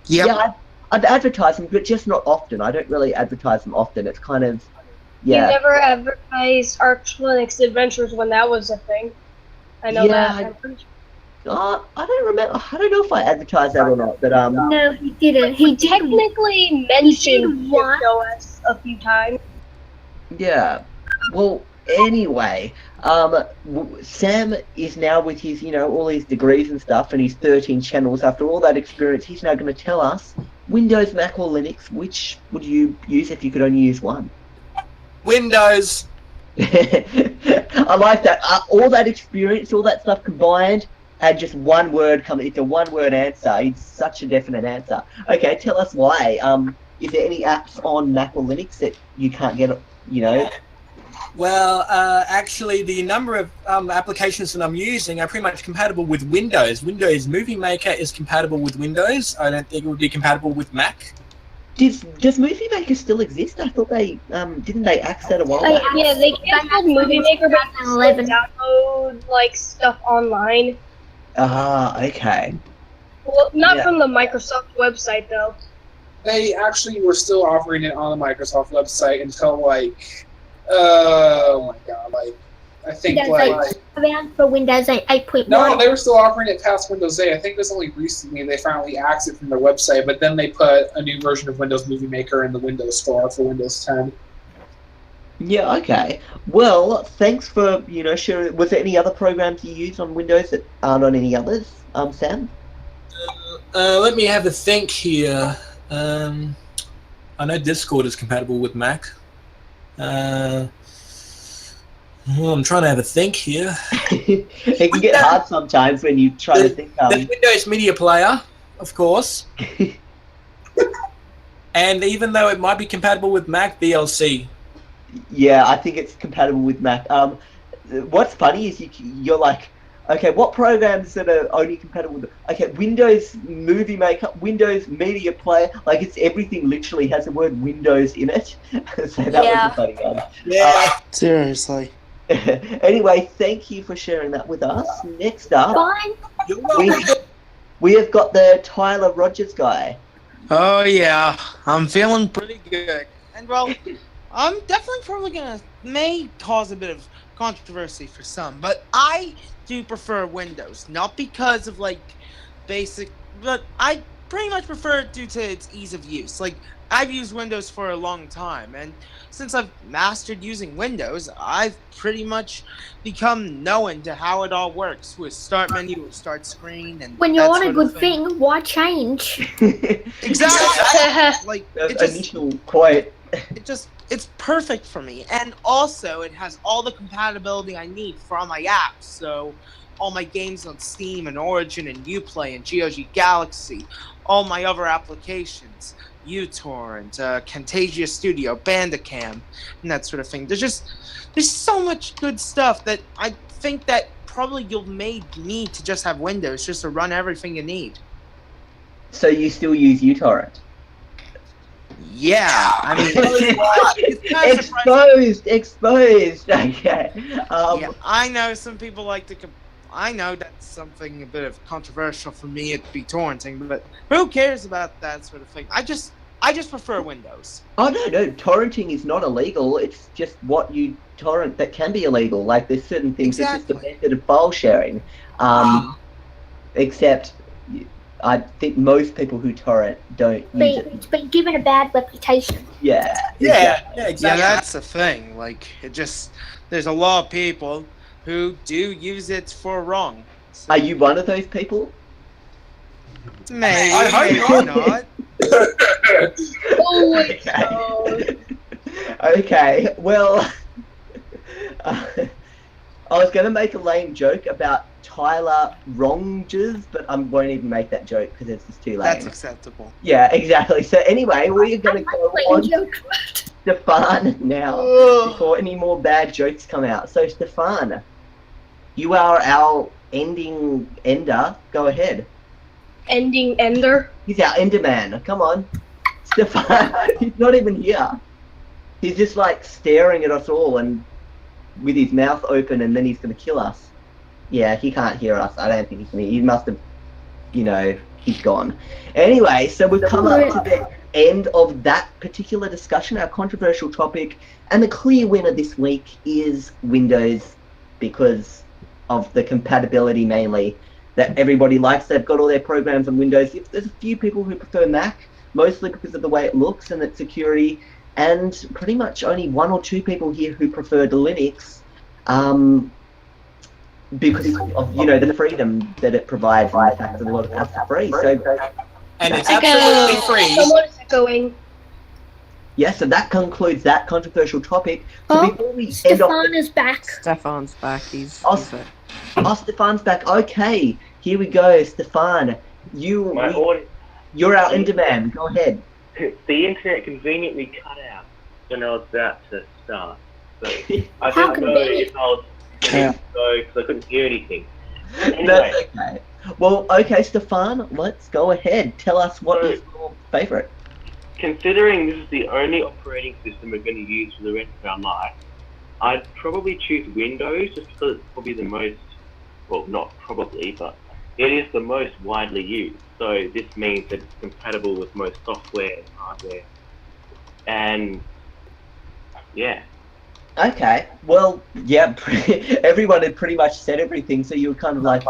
Yeah, I've advertised them, but just not often. I don't really advertise them often. It's kind of You never advertised Arch Linux Adventures when that was a thing. I know that. I don't remember. I don't know if I advertised that or not, but No, he didn't. He technically mentioned OS a few times. Yeah. Well, anyway, Sam is now with his, all his degrees and stuff, and his 13 channels. After all that experience, he's now going to tell us Windows, Mac, or Linux. Which would you use if you could only use one? Windows. I like that. All that experience, all that stuff combined, and just one word it's a one-word answer. It's such a definite answer. Okay, tell us why. Is there any apps on Mac or Linux that you can't get, Well, actually, the number of applications that I'm using are pretty much compatible with Windows. Windows Movie Maker is compatible with Windows. I don't think it would be compatible with Mac. Does Movie Maker still exist? I thought they didn't they axe that a while back? Yeah, they canceled Movie Maker, but you can still download like stuff online. Ah, okay. Well, not Yeah. from the Microsoft website though. They actually were still offering it on the Microsoft website until like, oh my god, like I think Windows 8 around for Windows 8 8.1. No, they were still offering it past Windows 8. I think it was only recently they finally axed it from their website, but then they put a new version of Windows Movie Maker in the Windows Store for Windows 10. Yeah, okay. Well, thanks for sharing. Was there any other programs you used on Windows that aren't on any others, Sam? Let me have a think here. I know Discord is compatible with Mac. I'm trying to have a think here. It can get hard sometimes when you try to think. The Windows Media Player, of course. And even though it might be compatible with Mac, VLC. Yeah, I think it's compatible with Mac. What's funny is you're like, okay, what programs that are only compatible with? Okay, Windows Movie Maker, Windows Media Player, like it's everything. Literally has the word Windows in it. So that was a funny one. Yeah, seriously. Anyway, thank you for sharing that with us. Next up, You're welcome. we have got the Tyler Rogers guy. Oh yeah, I'm feeling pretty good. And well, I'm definitely probably may cause a bit of controversy for some, but I do prefer Windows. Not because of like basic, but I pretty much prefer it due to its ease of use. Like I've used Windows for a long time, and since I've mastered using Windows, I've pretty much become known to how it all works with start menu, start screen, and When you're that on a sort good of thing. thing, why change? Exactly. Like it just, Initial quote. it's perfect for me, and also it has all the compatibility I need for all my apps. So all my games on Steam and Origin and Uplay and GOG Galaxy, all my other applications, uTorrent, Camtasia Studio, Bandicam, and that sort of thing. There's so much good stuff that I think that probably you'll need to just have Windows just to run everything you need. So you still use uTorrent? Yeah, I mean, it's kind of exposed. Okay. Yeah, I know some people like to. I know that's something a bit of controversial for me. It'd be torrenting, but who cares about that sort of thing? I just prefer Windows. Oh no, torrenting is not illegal. It's just what you torrent that can be illegal. Like there's certain things. Exactly. It's just a method of file sharing. Except I think most people who torrent don't use it. It's been given a bad reputation. Yeah. Yeah, exactly. Yeah, that's the thing. Like there's a lot of people who do use it for wrong. So Are you one of those people? maybe, I hope maybe not. Okay, well, I was going to make a lame joke about Tyler Rogers, but I won't even make that joke because it's just too lame. That's acceptable. Yeah, exactly. So anyway, we're going to go on to Stefan now before any more bad jokes come out. So Stefan, you are our ender. Go ahead. Ending ender? He's our ender man. Come on. Stefan, he's not even here. He's just like staring at us all and with his mouth open, and then he's going to kill us. Yeah, he can't hear us. I don't think he can hear. He must have, he's gone. Anyway, so we've come up to the end of that particular discussion, our controversial topic, and the clear winner this week is Windows because of the compatibility mainly that everybody likes. They've got all their programs on Windows. There's a few people who prefer Mac, mostly because of the way it looks and its security, and pretty much only one or two people here who prefer the Linux, because of the freedom that it provides and the fact that a lot of apps are free. So, and it's absolutely free. Someone's echoing. Yeah, so that concludes that controversial topic. So before we end off, Stefan is back. Stefan's back. He's back. Oh, Stefan's back. Okay, here we go, Stefan. You're our Enderman. Go ahead. The internet conveniently cut out when I was about to start. So I How didn't know convenient. if I was going to go because I couldn't hear anything. That's Anyway, okay. Well, okay, Stefan, let's go ahead. Tell us what is your favourite. considering this is the only operating system we're going to use for the rest of our life, I'd probably choose Windows just because it's probably the most, well, not probably, but it is the most widely used. So this means that it's compatible with most software and hardware. And yeah. Okay, well, yeah, everyone had pretty much said everything, so you were kind of like,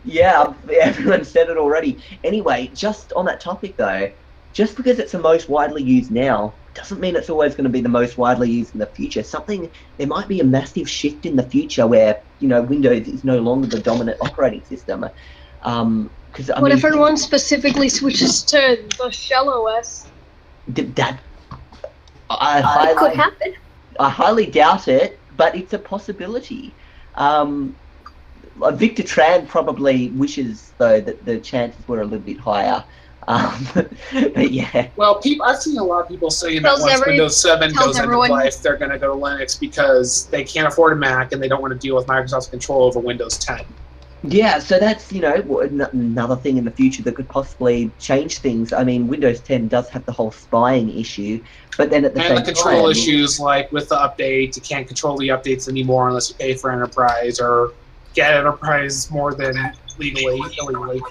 yeah, everyone said it already. Anyway, just on that topic though, just because it's the most widely used now, doesn't mean it's always going to be the most widely used in the future. There might be a massive shift in the future where, Windows is no longer the dominant operating system. What if everyone specifically switches to the Shell OS? That It could happen. I highly doubt it, but it's a possibility. Victor Tran probably wishes, though, that the chances were a little bit higher. But yeah. Well, I've seen a lot of people saying that once Windows 7 goes end of life, they're going to go to Linux because they can't afford a Mac and they don't want to deal with Microsoft's control over Windows 10. Yeah, so that's, another thing in the future that could possibly change things. I mean, Windows 10 does have the whole spying issue, but then at the same time... And the control issues, like with the update, you can't control the updates anymore unless you pay for Enterprise or get Enterprise more than illegally.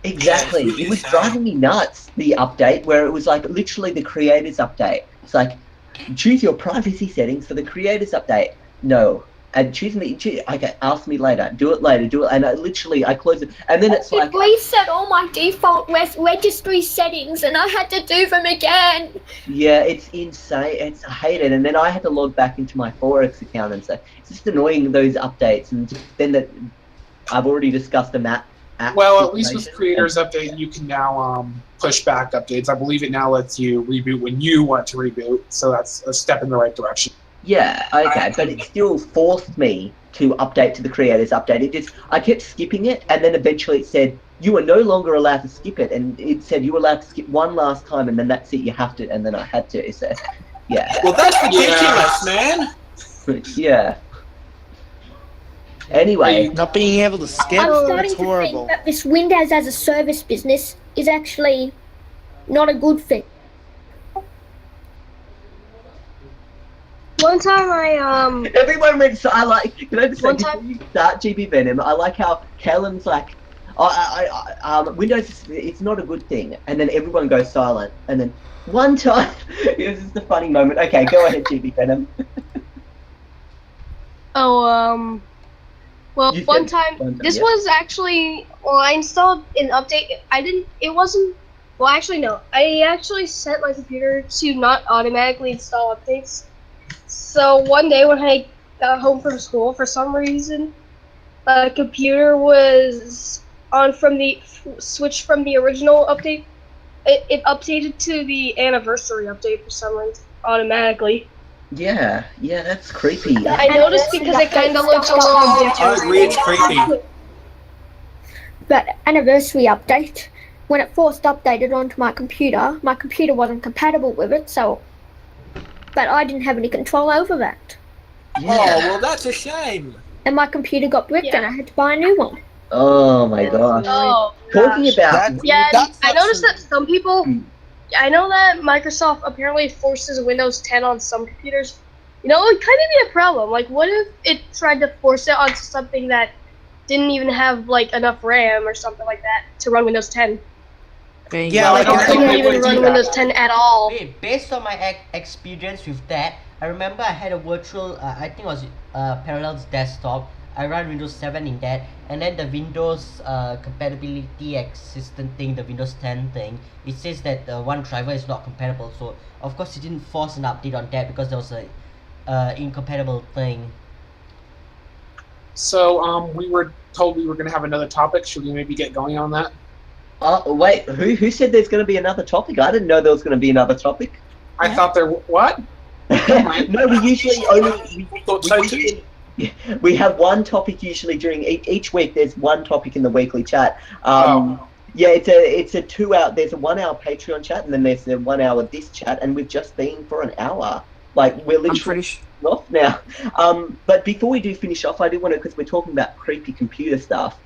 Exactly. It was driving me nuts, the update, where it was like literally the creators update. It's like, choose your privacy settings for the creators update. No. And ask me later, do it later, and I close it, and then it's like... It reset all my default registry settings, and I had to do them again. Yeah, it's insane. I hate it, and then I had to log back into my Forex account, and so it's just annoying, those updates, and then I've already discussed the map. Well, at least with Creators Update, you can now push back updates. I believe it now lets you reboot when you want to reboot, so that's a step in the right direction. Yeah, okay, but it still forced me to update to the Creators Update. I kept skipping it, and then eventually it said, you are no longer allowed to skip it, and it said you were allowed to skip one last time, and then that's it, you have to, and then I had to, so, yeah. Well, that's ridiculous, man! Yeah. Anyway. Not being able to skip, I'm starting that's to horrible. think that this Windows as a service business is actually not a good thing. One time Everyone read, so I like, can I just say, before you start GB Venom, I like how Kellen's like, Windows, it's not a good thing, and then everyone goes silent, and then one time, this is the funny moment. Okay, go ahead, GB Venom. Well, one time, this was actually, I installed an update. I actually set my computer to not automatically install updates. So one day when I got home from school, for some reason, the computer was switched from the original update. It updated to the anniversary update for some reason, automatically. Yeah, that's creepy. I noticed because it kind of looks a little different. I agree, it's creepy. But anniversary update, when it first updated onto my computer wasn't compatible with it, but I didn't have any control over that. Yeah. Oh, well, that's a shame. And my computer got bricked and I had to buy a new one. Oh my gosh. Oh, Talking about... I noticed that some people... I know that Microsoft apparently forces Windows 10 on some computers. It would kind of be a problem. Like, what if it tried to force it onto something that didn't even have, enough RAM or something like that to run Windows 10? Yeah, I couldn't even run Windows 10 at all. Wait, based on my experience with that, I remember I had a virtual, I think it was Parallels desktop. I ran Windows 7 in that, and then the Windows compatibility assistant thing, the Windows 10 thing, it says that one driver is not compatible. So of course it didn't force an update on that because there was a incompatible thing. So we were told we were going to have another topic. Should we maybe get going on that? Wait, who said there's going to be another topic? I didn't know there was going to be another topic. I thought there what? No, we usually only... thought so too. We have one topic usually during each week. There's one topic in the weekly chat. Yeah, it's a 2 hour. There's a 1 hour Patreon chat, and then there's a 1 hour this chat, and we've just been for an hour. Like we're literally off now. But before we do finish off, I do want to, because we're talking about creepy computer stuff.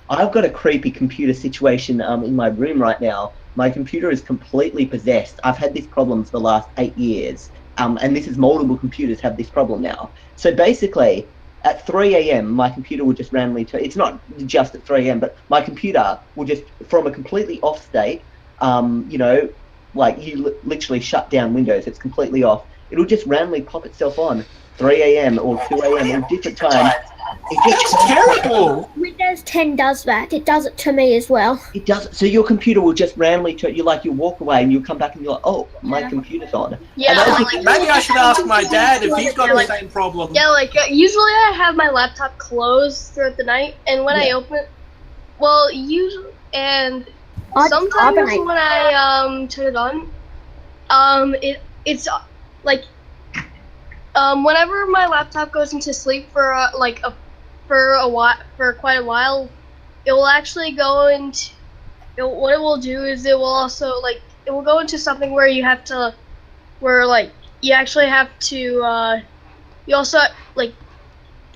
I've got a creepy computer situation in my room right now. My computer is completely possessed. I've had this problem for the last 8 years, and this is multiple computers have this problem now. So basically, at 3 a.m., my computer will just randomly turn. It's not just at 3 a.m., but my computer will just, from a completely off state, like you literally shut down Windows, it's completely off. It'll just randomly pop itself on 3 a.m. or 2 a.m. or different times. It's terrible. Windows 10 does that. It does it to me as well. It does. So your computer will just randomly turn. You walk away and you come back and you're like, oh, my computer's on. Yeah, maybe I should ask my dad if he's got the same problem. Yeah, usually I have my laptop closed throughout the night, and when I open it, usually, and sometimes when I turn it on, it's like whenever my laptop goes into sleep for quite a while, it will actually go into. What it will do is it will also it will go into something where you have to, you actually have to. You also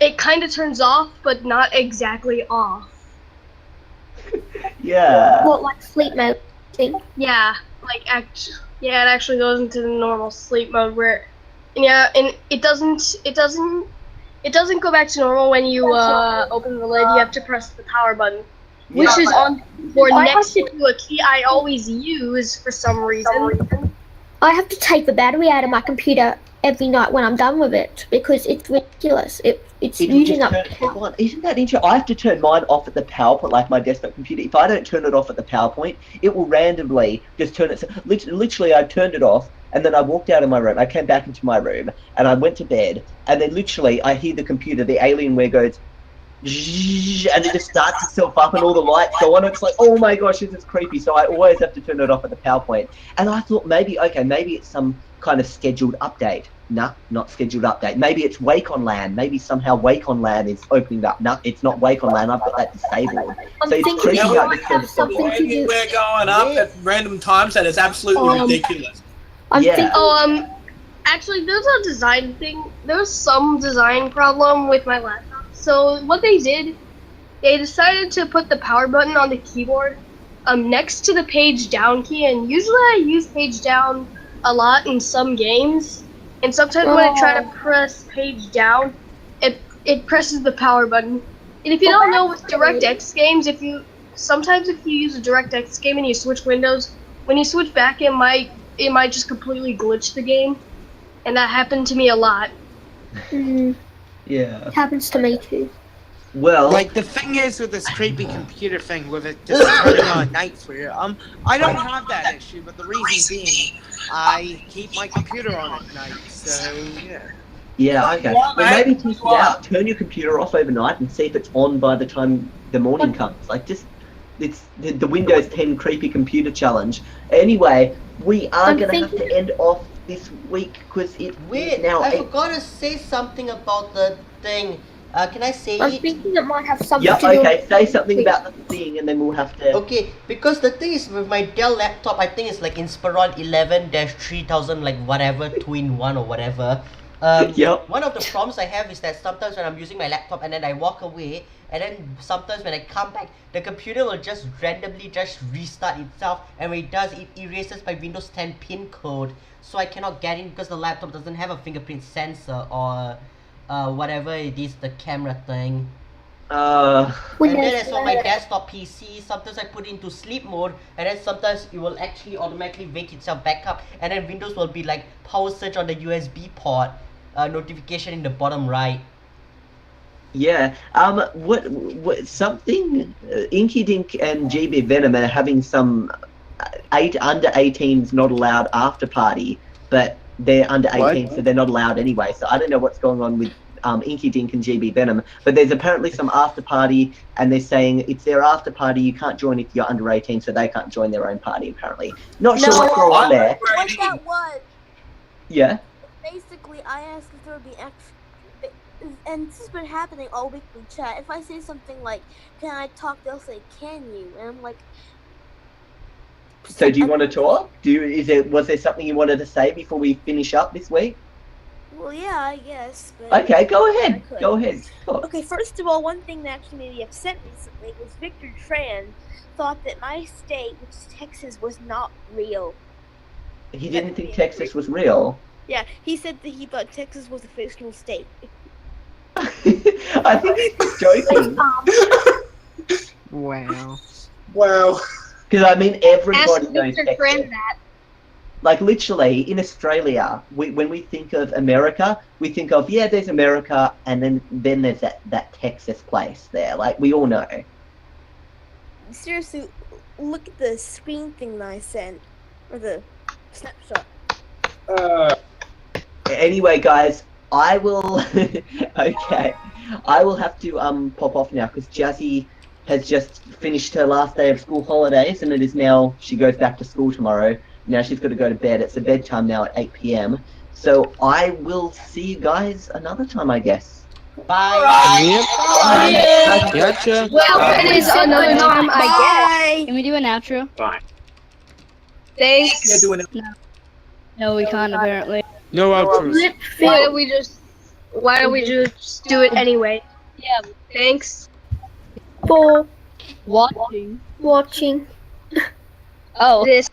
it kind of turns off, but not exactly off. Yeah. What, like sleep mode thing? Yeah, it actually goes into the normal sleep mode where, and it doesn't go back to normal when you open the lid. You have to press the power button, which is on next to a key I always use for some reason. I have to take the battery out of my computer every night when I'm done with it because it's ridiculous. It's using up. Isn't that interesting? I have to turn mine off at the power point, like my desktop computer. If I don't turn it off at the power point, it will randomly just turn it. Literally, I turned it off, and then I walked out of my room. I came back into my room, and I went to bed, and then literally, I hear the computer, the Alienware goes, and it just starts itself up and all the lights go on. It's like, oh my gosh, this is creepy. So I always have to turn it off at the power point. And I thought maybe it's some kind of scheduled update. Nah, not scheduled update. Maybe it's Wake on LAN. Maybe somehow Wake on LAN is opening up. No, it's not Wake on LAN. I've got that disabled. So it's creepy out. We're going up at random times. That is absolutely ridiculous. Actually, there's a design thing. There's some design problem with my laptop. So what they did, they decided to put the power button on the keyboard next to the page down key, and usually I use page down a lot in some games, and sometimes when I try to press page down, it presses the power button. And if you don't know with DirectX games, if you use a DirectX game and you switch windows, when you switch back it might just completely glitch the game, and that happened to me a lot. Yeah. It happens to me too. Well, the thing is with this creepy computer thing with it just turning on at night for you, I don't have that issue, but the reason being, I keep my computer on at night, so yeah. Yeah, okay. Well, maybe test it out. Turn your computer off overnight and see if it's on by the time the morning comes. It's the Windows 10 creepy computer challenge. Anyway, we are going to have to end off this week because it is now. I forgot to say something about the thing. Can I say I'm it? thinking it might have something to do okay, say something about the thing and then we'll have to... Okay, because the thing is with my Dell laptop, I think it's Inspiron 11-3000, whatever, 2-in-1 or whatever. One of the problems I have is that sometimes when I'm using my laptop and then I walk away, and then sometimes when I come back, the computer will just randomly just restart itself, and when it does, it erases my Windows 10 pin code, so I cannot get in because the laptop doesn't have a fingerprint sensor or whatever it is, the camera thing. And then as for my desktop PC, sometimes I put it into sleep mode, and then sometimes it will actually automatically wake itself back up, and then Windows will be power surge on the USB port notification in the bottom right. Yeah. What something? Inky Dink and GB Venom are having some under 18s not allowed after party, but they're under 18, so they're not allowed anyway. So I don't know what's going on with Inky Dink and GB Venom, but there's apparently some after party, and they're saying it's their after party. You can't join if you're under 18, so they can't join their own party. Apparently, not sure what's going on there. What that was. Yeah. Basically, I asked if there would be extra, and this has been happening all weekly chat. If I say something like, "Can I talk?" they'll say, "Can you?" And I'm like. So do you want to talk? Was there something you wanted to say before we finish up this week? Well, yeah, I guess. But Okay, go I ahead. could. Go ahead. Talk. Okay, first of all, one thing that actually made me upset recently was Victor Tran thought that my state, which is Texas, was not real. He didn't think Texas was real. Yeah, he said that he thought Texas was a fictional state. I think he's just joking. Wow. Wow. Because I mean, everybody Ask knows Victor Texas. Friend that. Like literally in Australia, when we think of America, we think of there's America, and then there's that Texas place there. Like we all know. Seriously, look at the screen thing that I sent, or the snapshot. Anyway, guys, I will. Okay, I will have to pop off now because Jazzy has just finished her last day of school holidays, and it is now she goes back to school tomorrow. Now she's got to go to bed. It's the bedtime now at 8 p.m. So I will see you guys another time, I guess. Bye. Yep. Bye. Gotcha. Well, it is another time, I guess. Can we do an outro? Bye. Thanks. Yeah, doing it. No, we can't apparently. No outros. Why don't we just do it anyway? Yeah. Thanks. For Watching. Oh. This.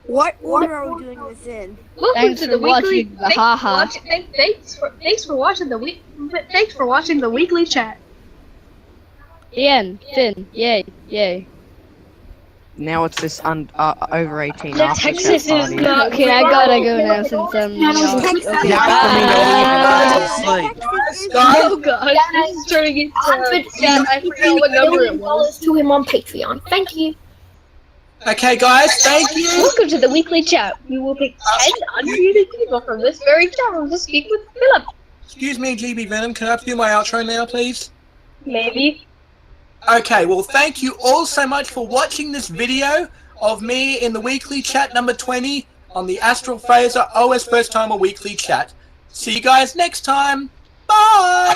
What order are we doing this in? Welcome Thanks to for the weekly. watching the haha. Thanks for watching the weekly chat. Ian, Finn, yay, yay. Now it's this over 18 The after Texas chat is party. not. Okay, I gotta go now since I'm okay. Oh god, this is turning into. Yeah, I forgot what number it was. To him on Patreon. Thank you. Okay, guys, thank you. Welcome to the weekly chat. We will pick 10 unmuted people from this very chat room to speak with Philip. Excuse me, GB Venom, can I do my outro now, please? Maybe. Okay, well, thank you all so much for watching this video of me in the weekly chat number 20 on the AstralPhaser OS First Timer Weekly Chat. See you guys next time. Bye!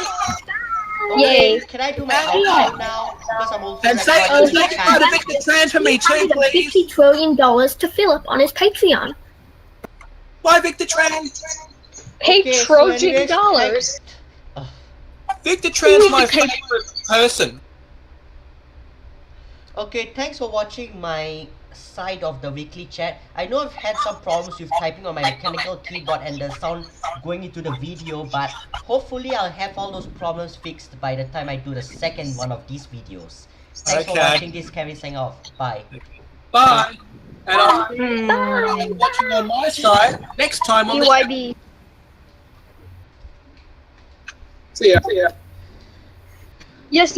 Okay, can I do my outro now? Because I'm also And say goodbye to Victor Tran for me too, please. $50 trillion to Philip on his Patreon. Bye, Victor Tran. Trojan dollars. Victor Tran's my favorite person. Okay, thanks for watching my side of the weekly chat. I know I've had some problems with typing on my mechanical keyboard and the sound going into the video, but hopefully I'll have all those problems fixed by the time I do the second one of these videos. Thanks for watching. This Kevin saying off. Bye. Bye. And I'll be watching on my side next time on the BYB. See ya. Yes.